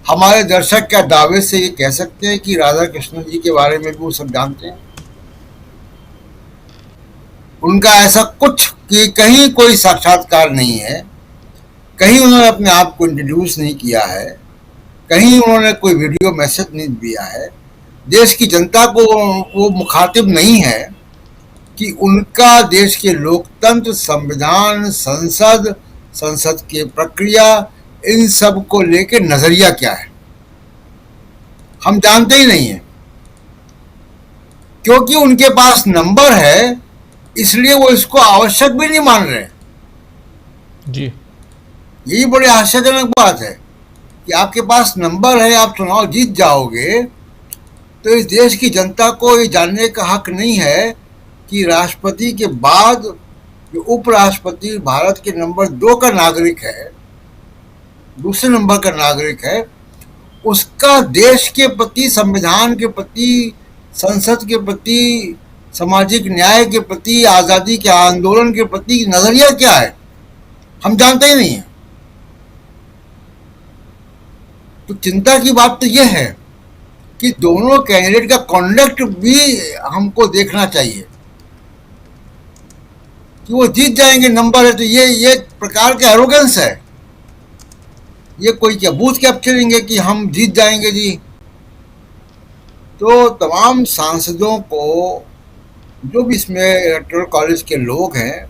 हमारे दर्शक क्या दावे से ये कह सकते हैं कि राधाकृष्णन जी के बारे में भी वो सब जानते हैं? उनका ऐसा कुछ कि कहीं कोई साक्षात्कार नहीं है, कहीं उन्होंने अपने आप को इंट्रोड्यूस नहीं किया है, कहीं उन्होंने कोई वीडियो मैसेज नहीं दिया है, देश की जनता को वो मुखातिब नहीं है कि उनका देश के लोकतंत्र, संविधान, संसद की प्रक्रिया, इन सब को लेकर नजरिया क्या है, हम जानते ही नहीं है। क्योंकि उनके पास नंबर है इसलिए वो इसको आवश्यक भी नहीं मान रहे। जी, यही बड़ी आश्चर्यजनक बात है कि आपके पास नंबर है, आप चुनाव जीत जाओगे, तो इस देश की जनता को ये जानने का हक नहीं है कि राष्ट्रपति के बाद जो उपराष्ट्रपति भारत के नंबर 2 का नागरिक है, दूसरे नंबर का नागरिक है, उसका देश के प्रति, संविधान के प्रति, संसद के प्रति, सामाजिक न्याय के प्रति, आज़ादी के आंदोलन के प्रति नजरिया क्या है, हम जानते ही नहीं है। तो चिंता की बात तो यह है कि दोनों कैंडिडेट का कॉन्डक्ट भी हमको देखना चाहिए कि वो जीत जाएंगे, नंबर है तो ये प्रकार के एरोगेंस है। ये कोई क्या बूथ कैप्चरिंग है कि हम जीत जाएंगे जी। तो तमाम सांसदों को, जो भी इसमें इलेक्टोरल कॉलेज के लोग हैं,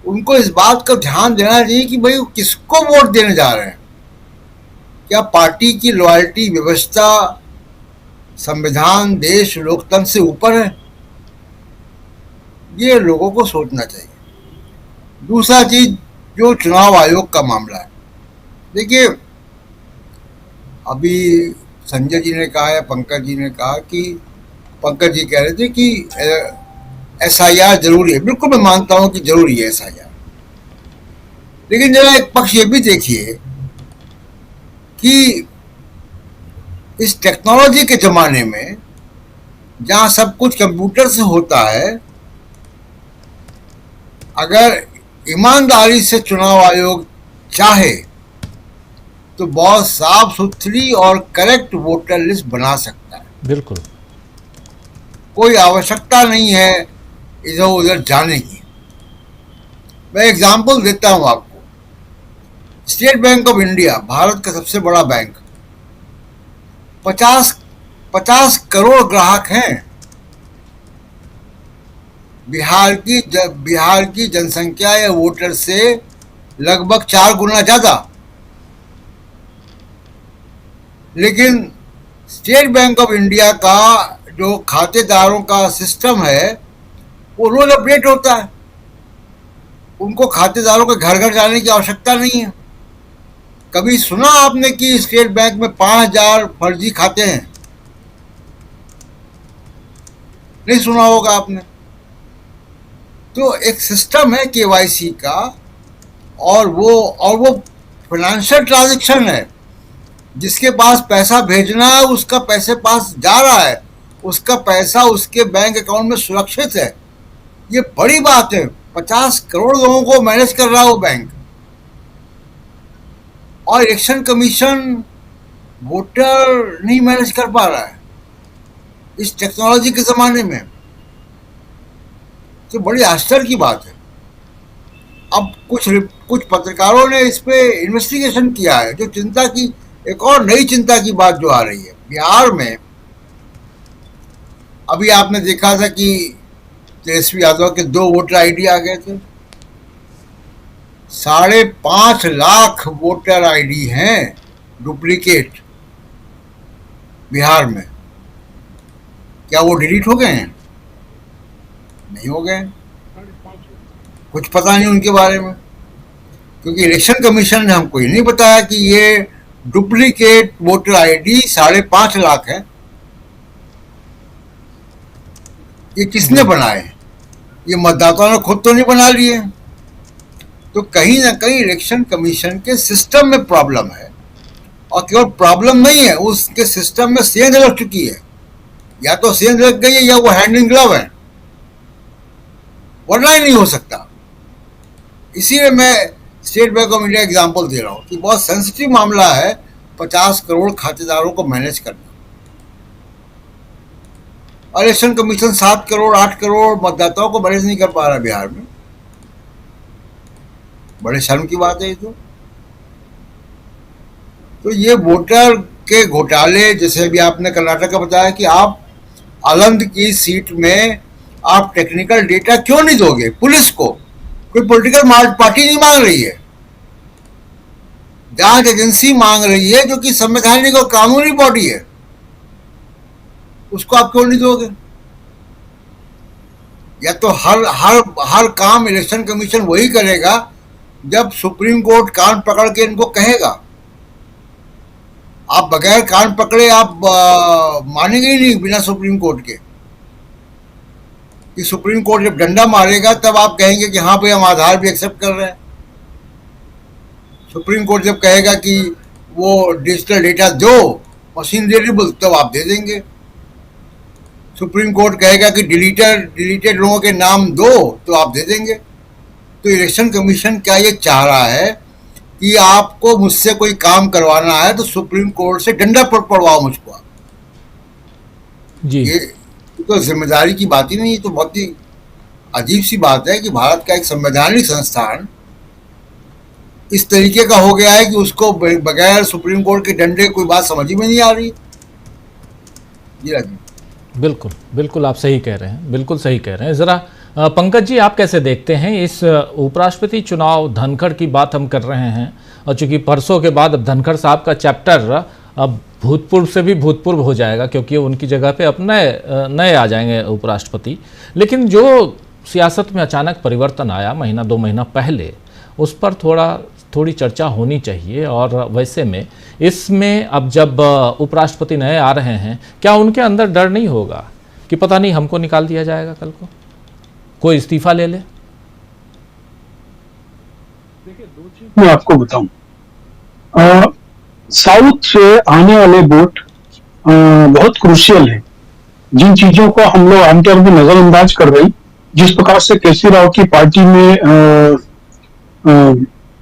उनको इस बात का ध्यान देना चाहिए कि भाई किसको वोट देने जा रहे हैं। क्या पार्टी की लॉयल्टी, व्यवस्था, संविधान, देश, लोकतंत्र से ऊपर है? ये लोगों को सोचना चाहिए। दूसरा चीज, जो चुनाव आयोग का मामला है, देखिए अभी संजय जी ने कहा या पंकज जी ने कहा कि, पंकज जी कह रहे थे कि SIR जरूरी है। बिल्कुल मैं मानता हूं कि जरूरी है SIR, लेकिन जरा एक पक्ष ये भी देखिए कि इस टेक्नोलॉजी के जमाने में जहां सब कुछ कंप्यूटर से होता है, अगर ईमानदारी से चुनाव आयोग चाहे तो बहुत साफ सुथरी और करेक्ट वोटर लिस्ट बना सकता है। बिल्कुल, कोई आवश्यकता नहीं है इधर उधर जाने की। मैं एग्जांपल देता हूं आपको। State Bank of India, Bharat का सबसे बड़ा बैंक, 50 करोड़ ग्राहक हैं। बिहार की जनसंख्या या वोटर से लगभग 4 गुना ज्यादा। लेकिन स्टेट बैंक ऑफ इंडिया का जो खातेदारों का सिस्टम है वो रोज अपडेट होता है। उनको खातेदारों के घर घर जाने की आवश्यकता नहीं है। कभी सुना आपने कि स्टेट बैंक में 5000 फर्जी खाते हैं? नहीं सुना होगा आपने। तो एक सिस्टम है KYC का, और वो फाइनेंशियल ट्रांजैक्शन है। जिसके पास पैसा भेजना है उसका पैसे पास जा रहा है, उसका पैसा उसके बैंक अकाउंट में सुरक्षित है। ये बड़ी बात है। 50 करोड़ लोगों को मैनेज कर रहा है वो बैंक। और इलेक्शन कमीशन वोटर नहीं मैनेज कर पा रहा है इस टेक्नोलॉजी के जमाने में। तो बड़ी आश्चर्य की बात है। अब कुछ पत्रकारों ने इस पे इन्वेस्टिगेशन किया है। जो चिंता की, एक और नई चिंता की बात जो आ रही है बिहार में, अभी आपने देखा था कि तेजस्वी यादव के 2 वोटर ID आ गए थे। 5.5 लाख वोटर ID हैं डुप्लीकेट बिहार में। क्या वो डिलीट हो गए हैं? नहीं हो गए। कुछ पता नहीं उनके बारे में, क्योंकि इलेक्शन कमीशन ने हमको ये नहीं बताया कि ये डुप्लीकेट वोटर ID 5.5 लाख है। ये किसने बनाए? ये मतदाताओं ने खुद तो नहीं बना लिए। तो कहीं ना कहीं इलेक्शन कमीशन के सिस्टम में प्रॉब्लम है। और केवल प्रॉब्लम नहीं है, उसके सिस्टम में सेंध लग चुकी है। या तो सेंध लग गई है या वो हैंड इन ग्लव है, वरना ही नहीं हो सकता। इसीलिए मैं State Bank of India example दे रहा हूं कि बहुत सेंसिटिव मामला है 50 करोड़ खातेदारों को मैनेज करना। और इलेक्शन कमीशन 7 करोड़ 8 करोड़ मतदाताओं को मैनेज नहीं कर पा रहा बिहार में। बड़े शर्म की बात है ये तो ये वोटर के घोटाले, जैसे अभी आपने कर्नाटक का बताया कि आप आलंद की सीट में आप टेक्निकल डेटा क्यों नहीं दोगे पुलिस को? कोई पॉलिटिकल पार्टी नहीं मांग रही है, जांच एजेंसी मांग रही है जो कि संवैधानिक और कानूनी बॉडी है। उसको आप क्यों नहीं दोगे? या तो हर काम इलेक्शन कमीशन वही करेगा जब सुप्रीम कोर्ट कान पकड़ के इनको कहेगा। आप बगैर कान पकड़े आप मानेंगे ही नहीं बिना सुप्रीम कोर्ट के। कि सुप्रीम कोर्ट जब डंडा मारेगा तब आप कहेंगे कि हाँ भाई हम आधार भी एक्सेप्ट कर रहे हैं। सुप्रीम कोर्ट जब कहेगा कि वो डिजिटल डेटा दो मशीन रीडेबल तब आप दे देंगे। सुप्रीम कोर्ट कहेगा कि डिलीटेड लोगों के नाम दो तो आप दे देंगे। तो इलेक्शन कमीशन क्या ये चाह रहा है कि आपको मुझसे कोई काम करवाना है तो सुप्रीम कोर्ट से डंडा पड़वाओ मुझको। जी ये तो जिम्मेदारी की बात ही नहीं। ये तो बहुत ही अजीब सी बात है कि भारत का एक संवैधानिक संस्थान इस तरीके का हो गया है कि उसको बगैर सुप्रीम कोर्ट के डंडे कोई बात समझ में नहीं आ रही। जी राजीव, बिल्कुल बिल्कुल आप सही कह रहे हैं, बिल्कुल सही कह रहे हैं। ज़रा पंकज जी आप कैसे देखते हैं इस उपराष्ट्रपति चुनाव धनखड़ की बात हम कर रहे हैं, और चूंकि परसों के बाद अब धनखड़ साहब का चैप्टर अब भूतपूर्व से भी भूतपूर्व हो जाएगा, क्योंकि उनकी जगह पे अब नए आ जाएंगे उपराष्ट्रपति। लेकिन जो सियासत में अचानक परिवर्तन आया महीना 2 महीना पहले, उस पर थोड़ी चर्चा होनी चाहिए। और वैसे में इसमें अब जब उपराष्ट्रपति नए आ रहे हैं, क्या उनके अंदर डर नहीं होगा कि पता नहीं हमको निकाल दिया जाएगा, कल को कोई इस्तीफा ले ले? देखिए, 2 चीज मैं आपको बताऊं। साउथ से आने वाले वोट बहुत क्रूशियल है। जिन चीजों को हम लोग आमतौर पर नजरअंदाज कर रहे हैं, जिस प्रकार से केसी राव की पार्टी में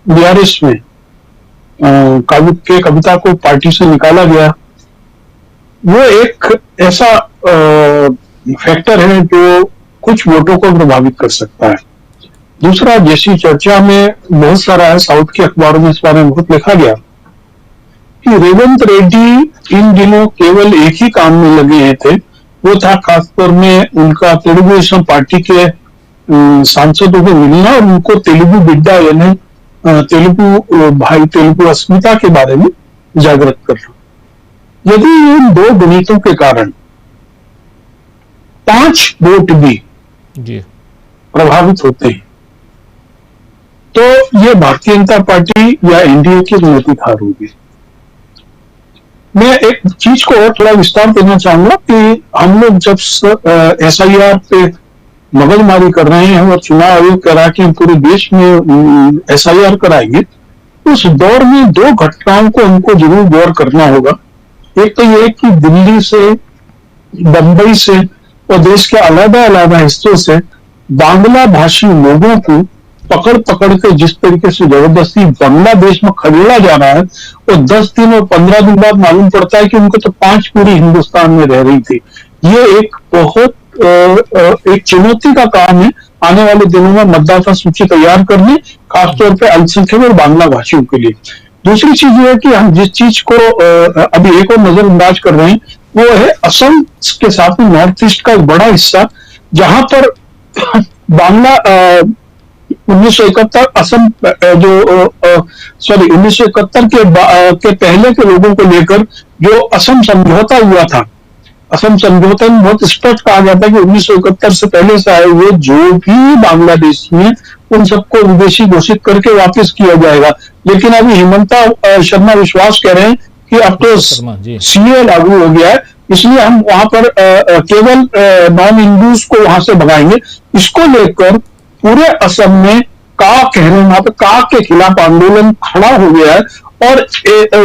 बीआरएस में कविता को पार्टी से निकाला गया, वो एक ऐसा फैक्टर है जो कुछ वोटों को प्रभावित कर सकता है। दूसरा, जैसी चर्चा में बहुत सारा है, साउथ के अखबारों में इस बारे में बहुत लिखा गया कि रेवंत रेड्डी इन दिनों केवल एक ही काम में लगे थे, वो था खासतौर में उनका तेलुगु देशम पार्टी के सांसदों को मिलना और उनको तेलुगु बिड्डा यानी तेलुगु भाई, तेलुगु अस्मिता के बारे में जागृत करना। यदि इन 2 गणितों के कारण 5 वोट भी प्रभावित होते हैं तो ये भारतीय जनता पार्टी या एनडीए की राजनीतिक हार होगी। मैं एक चीज को और थोड़ा विस्तार देना चाहूंगा कि हम लोग जब एसआईआर पे मगजमारी कर रहे हैं और चुनाव आयोग कह रहा है कि हम पूरे देश में एसआईआर कराएंगे, उस दौर में 2 घटनाओं को हमको जरूर गौर करना होगा। एक तो ये कि दिल्ली से, बंबई से और देश के अलग-अलग हिस्सों से बांग्ला भाषी लोगों को पकड़ के जिस तरीके से जबरदस्ती बांग्लादेश में खदेड़ा जा रहा है, और 10 दिन और 15 दिन बाद मालूम पड़ता है कि उनको तो 5 पूरी हिंदुस्तान में रह रही थी। ये एक बहुत एक चुनौती का काम है आने वाले दिनों में मतदाता सूची तैयार करने, खासतौर पे अल्पसंख्यक और बांग्ला भाषियों के लिए। दूसरी चीज ये है कि हम जिस चीज को अभी एक और नजरअंदाज कर रहे हैं वो है असम के साथ में नॉर्थ ईस्ट का एक बड़ा हिस्सा, जहां पर बांग्ला 1971 असम जो 1971 के पहले के लोगों को लेकर जो असम समझौता हुआ था, असम समझौता में बहुत स्पष्ट कहा गया था कि 1971 से पहले से आए हुए जो भी बांग्लादेश में, उन सबको विदेशी घोषित करके वापस किया जाएगा। लेकिन अभी हिमंता शर्मा विश्वास कह रहे हैं कि अब तो सीए लागू हो गया है, इसलिए हम वहां पर केवल नॉन हिंदूज को वहां से भगाएंगे। इसको लेकर पूरे असम में का कह रहे हैं, वहां पर का के खिलाफ आंदोलन खड़ा हो गया है। और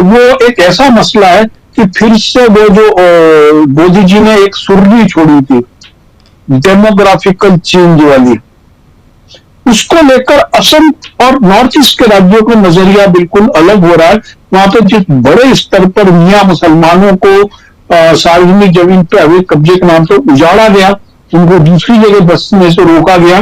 वो एक ऐसा मसला है कि फिर से वो जो मोदी जी ने एक सुर्री छोड़ी थी डेमोग्राफिकल चेंज वाली, उसको लेकर असम और नॉर्थ ईस्ट के राज्यों का नजरिया बिल्कुल अलग हो रहा है। वहां पर जिस बड़े स्तर पर मियां मुसलमानों को सार्वजनिक जमीन पर अवैध कब्जे के नाम से उजाड़ा गया, उनको दूसरी जगह बसने से रोका गया,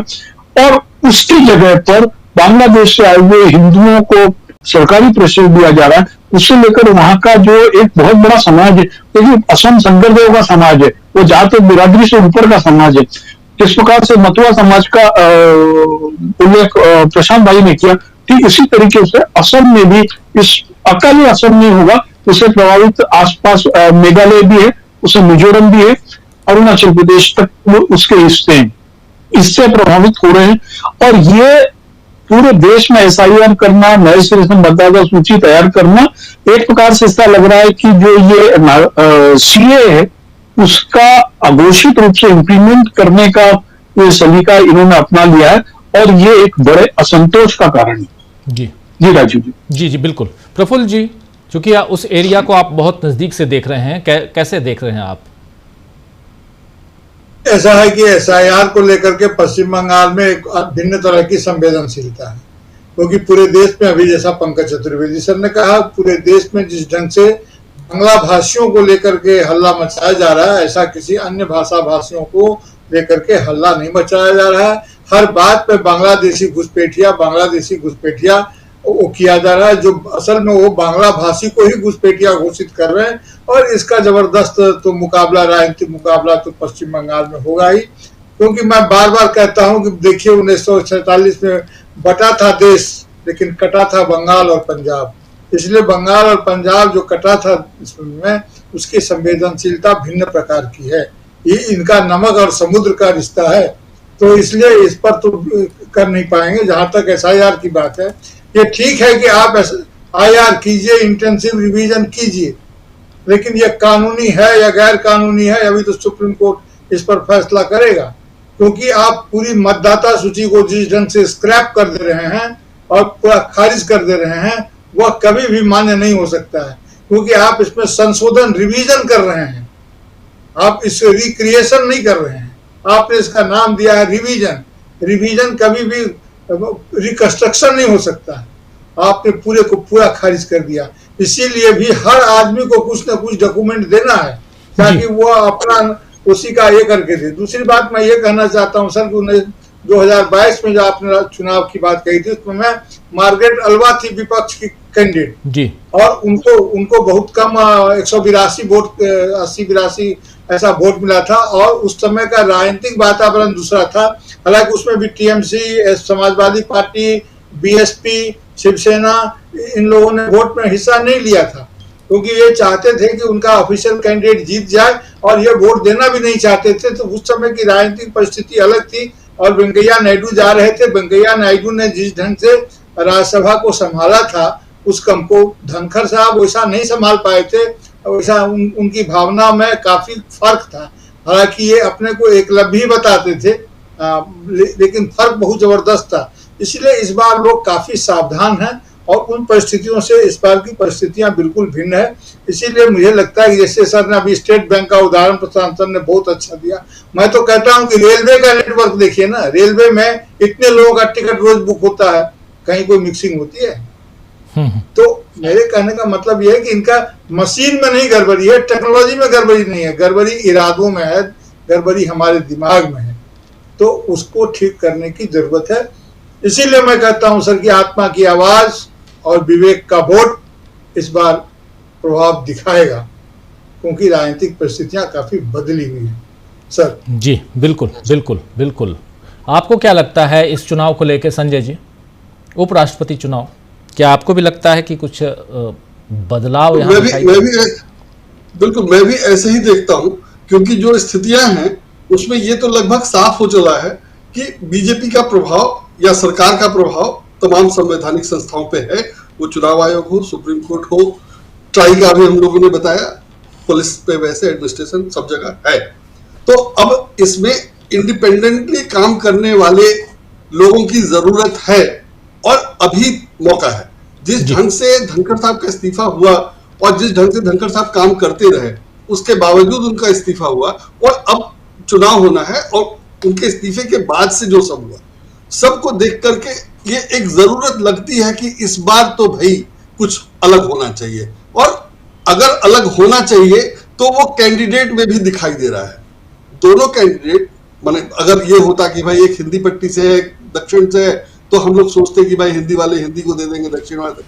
और उसकी जगह पर बांग्लादेश से आए हुए हिंदुओं को सरकारी प्रेशर दिया जा रहा है। उससे लेकर वहां का जो एक बहुत बड़ा समाज है, देखिए असम संगरदेव का समाज है, वो जाति बिरादरी से ऊपर का समाज है। जिस प्रकार से मतुआ समाज का उल्लेख प्रशांत भाई ने किया, ठीक इसी तरीके से असम में भी, इस अकेले असम नहीं होगा, उससे प्रभावित आसपास मेघालय भी है, उससे मिजोरम भी है, अरुणाचल प्रदेश तक वो उसके हिस्से हैं। इससे प्रभावित हो रहे हैं। और ये पूरे देश में SIR करना, नए सिरे से मतदाता सूची तैयार करना, एक प्रकार से ऐसा लग रहा है कि जो ये CA है उसका अघोषित रूप से इंप्लीमेंट करने का ये सलीका इन्होंने अपना लिया है, और ये एक बड़े असंतोष का कारण है। जी राजीव जी। जी बिल्कुल। प्रफुल्ल जी, चूंकि उस एरिया को आप बहुत नजदीक से देख रहे हैं, कैसे देख रहे हैं आप? ऐसा है कि SIR को लेकर के पश्चिम बंगाल में एक भिन्न तरह की संवेदनशीलता है, क्योंकि पूरे देश में अभी, जैसा पंकज चतुर्वेदी सर ने कहा, पूरे देश में जिस ढंग से बांग्ला भाषियों को लेकर के हल्ला मचाया जा रहा है, ऐसा किसी अन्य भाषा भाषियों को लेकर के हल्ला नहीं मचाया जा रहा है। हर बात पे बांग्लादेशी घुसपैठिया वो किया जा रहा है, जो असल में वो बांग्ला भाषी को ही घुसपैठिया घोषित कर रहे हैं। और इसका जबरदस्त तो मुकाबला, राजनीतिक मुकाबला तो पश्चिम बंगाल में होगा ही, क्योंकि मैं बार बार कहता हूं कि देखिए 1947 में बटा था देश, लेकिन कटा था बंगाल और पंजाब। इसलिए बंगाल और पंजाब जो कटा था इसमें, उसकी संवेदनशीलता भिन्न प्रकार की है। ये इनका नमक और समुद्र का रिश्ता है, तो इसलिए इस पर तो कर नहीं पाएंगे। जहां तक SIR की बात है, ये ठीक है कि आप IR कीजिए, इंटेंसिव रिवीजन कीजिए, लेकिन ये कानूनी है या गैर कानूनी है, अभी तो सुप्रीम कोर्ट इस पर फैसला करेगा। क्योंकि आप पूरी मतदाता सूची को जिस ढंग से स्क्रैप कर दे रहे हैं और पूरा खारिज कर दे रहे हैं, वह कभी भी मान्य नहीं हो सकता है, क्योंकि आप इसमें संशोधन, रिवीजन कर रहे हैं, आप इससे रिक्रिएशन नहीं कर रहे हैं। आपने इसका नाम दिया है रिवीजन। रिवीजन कभी भी रिकंस्ट्रक्शन नहीं हो सकता है। आपने पूरे को पूरा खारिज कर दिया। इसीलिए भी हर आदमी को कुछ ना कुछ डॉक्यूमेंट देना है, ताकि वो अपना उसी का ये करके दे। दूसरी बात मैं ये कहना चाहता हूँ सर, 2022 में जो आपने चुनाव की बात कही थी, उसमें मैं मार्गरेट अल्वा थी विपक्ष की कैंडिडेट जी, और उनको बहुत कम 182 वोट, 80-82 ऐसा वोट मिला था। और उस समय का राजनीतिक वातावरण दूसरा था। हालांकि उसमें भी TMC, Samajwadi party, BSP, Shiv Sena, इन लोगों ने वोट में हिस्सा नहीं लिया था, क्योंकि ये चाहते थे कि उनका ऑफिशियल कैंडिडेट जीत जाए, और ये वोट देना भी नहीं चाहते थे। तो उस समय की राजनीतिक परिस्थिति अलग थी, और वेंकैया नायडू जा रहे थे। वेंकैया नायडू ने जिस ढंग से राज्यसभा को संभाला था, उस कम को धनखड़ साहब वैसा नहीं संभाल पाए थे। वैसा उनकी भावना में काफी फर्क था। हालांकि ये अपने को एकलव्य बताते थे, लेकिन फर्क बहुत जबरदस्त था। इसलिए इस बार लोग काफी सावधान हैं, और उन परिस्थितियों से इस बार की परिस्थितियां बिल्कुल भिन्न है। इसीलिए मुझे लगता है कि जैसे सर ने अभी स्टेट बैंक का उदाहरण प्रशांत सर ने बहुत अच्छा दिया। मैं तो कहता हूं कि रेलवे का नेटवर्क देखिए ना, रेलवे में इतने लोगों का टिकट रोज बुक होता है, कहीं कोई मिक्सिंग होती है? तो मेरे कहने का मतलब यह है कि इनका मशीन में नहीं गड़बड़ी है, टेक्नोलॉजी में गड़बड़ी नहीं है, गड़बड़ी इरादों में है, गड़बड़ी हमारे दिमाग में है। तो उसको ठीक करने की जरूरत है। इसीलिए मैं कहता हूं सर कि आत्मा की आवाज और विवेक का वोट इस बार प्रभाव दिखाएगा, क्योंकि राजनीतिक परिस्थितियां काफी बदली हुई हैं सर। जी बिल्कुल बिल्कुल बिल्कुल। आपको क्या लगता है इस चुनाव को लेकर संजय जी, उपराष्ट्रपति चुनाव, क्या आपको भी लगता है कि कुछ बदलाव यहाँ मैं भी ऐसे ही देखता हूं, क्योंकि जो स्थितियां हैं उसमें ये तो लगभग साफ हो चला है कि बीजेपी का प्रभाव या सरकार का प्रभाव तमाम संवैधानिक संस्थाओं पे है। वो चुनाव आयोग हो, सुप्रीम कोर्ट हो, ट्राई का भी हम लोगों ने बताया, पुलिस पे वैसे एडमिनिस्ट्रेशन सब जगह है। तो अब इसमें इंडिपेंडेंटली काम करने वाले लोगों की जरूरत है, और अभी मौका है। जिस ढंग से धनखड़ साहब का इस्तीफा हुआ, और जिस ढंग से धनखड़ साहब काम करते रहे, उसके बावजूद उनका इस्तीफा हुआ, और अब चुनाव होना है, और उनके इस्तीफे के बाद से जो सब हुआ, सबको देख करके ये एक जरूरत लगती है कि इस बार तो भाई कुछ अलग होना चाहिए। और अगर अलग होना चाहिए तो वो कैंडिडेट में भी दिखाई दे रहा है। दोनों कैंडिडेट, माने अगर ये होता कि भाई एक हिंदी पट्टी से है, दक्षिण से है, तो हम लोग सोचते कि भाई हिंदी वाले हिंदी को दे देंगे, दक्षिण वाले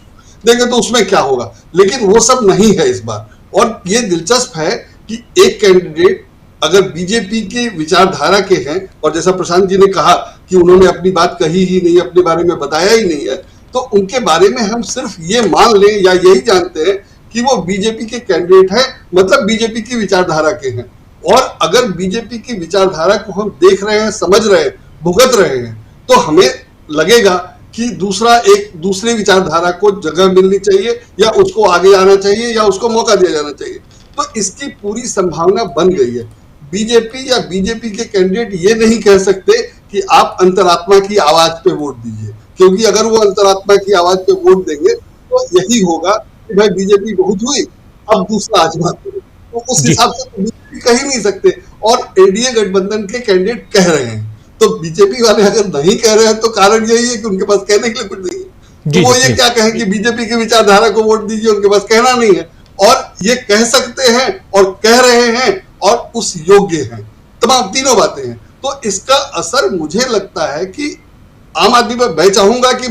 देंगे, तो उसमें क्या होगा। लेकिन वो सब नहीं है इस बार। और ये दिलचस्प है कि एक कैंडिडेट अगर बीजेपी के विचारधारा के हैं, और जैसा प्रशांत जी ने कहा कि उन्होंने अपनी बात कही ही नहीं, अपने बारे में बताया ही नहीं है, तो उनके बारे में हम सिर्फ ये मान लें या यही जानते हैं कि वो बीजेपी के कैंडिडेट हैं, मतलब बीजेपी की विचारधारा के हैं। और अगर बीजेपी की विचारधारा को हम देख रहे हैं, समझ रहे हैं, भुगत रहे हैं, तो हमें लगेगा कि एक दूसरी विचारधारा को जगह मिलनी चाहिए या उसको आगे आना चाहिए या उसको मौका दिया जाना चाहिए। तो इसकी पूरी संभावना बन गई है। बीजेपी या बीजेपी के कैंडिडेट ये नहीं कह सकते कि आप अंतरात्मा की आवाज पे वोट दीजिए, क्योंकि अगर वो अंतरात्मा की आवाज पे वोट देंगे तो यही होगा कि भाई बीजेपी बहुत हुई, अब दूसरा आजमाते हैं। तो उस हिसाब से तो बीजेपी कह ही नहीं सकते, और एनडीए गठबंधन के कैंडिडेट कह रहे हैं। तो बीजेपी वाले अगर नहीं कह रहे हैं तो कारण यही है कि उनके पास कहने के लिए कुछ नहीं है। तो वो ये क्या कहें कि बीजेपी की विचारधारा को वोट दीजिए, उनके पास कहना नहीं है। और ये कह सकते हैं और कह रहे हैं और उस योग्य हैं, तमाम तीनों बातें हैं। तो इसका असर मुझे लगता है कि आम आदमी पर, मैं चाहूंगा कि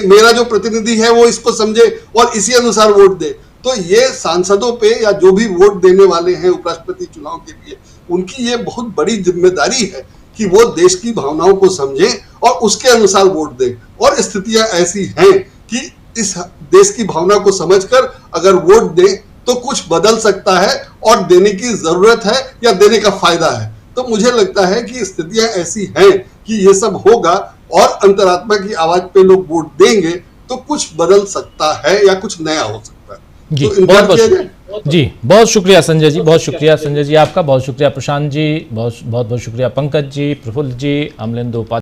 मेरा जो प्रतिनिधि है वो इसको समझे और इसी अनुसार वोट दे। तो ये सांसदों पे या जो भी वोट देने वाले हैं उपराष्ट्रपति चुनाव के लिए, उनकी ये बहुत बड़ी जिम्मेदारी है कि वो देश की भावनाओं को समझें और उसके अनुसार वोट दें। और स्थितियां ऐसी हैं कि इस देश की भावना को समझकर अगर वोट दें तो कुछ बदल सकता है, और देने की जरूरत है या देने का फायदा है। तो मुझे लगता है कि स्थितियां ऐसी हैं कि ये सब होगा और अंतरात्मा की आवाज पे लोग वोट देंगे तो कुछ बदल सकता है या कुछ नया हो सकता है। जी, तो बहुत शुक्रिया संजय जी, बहुत शुक्रिया संजय जी आपका, बहुत शुक्रिया प्रशांत जी, बहुत शुक्रिया पंकज जी, प्रफुल्ल जी, अमलेंदु उपाध्याय।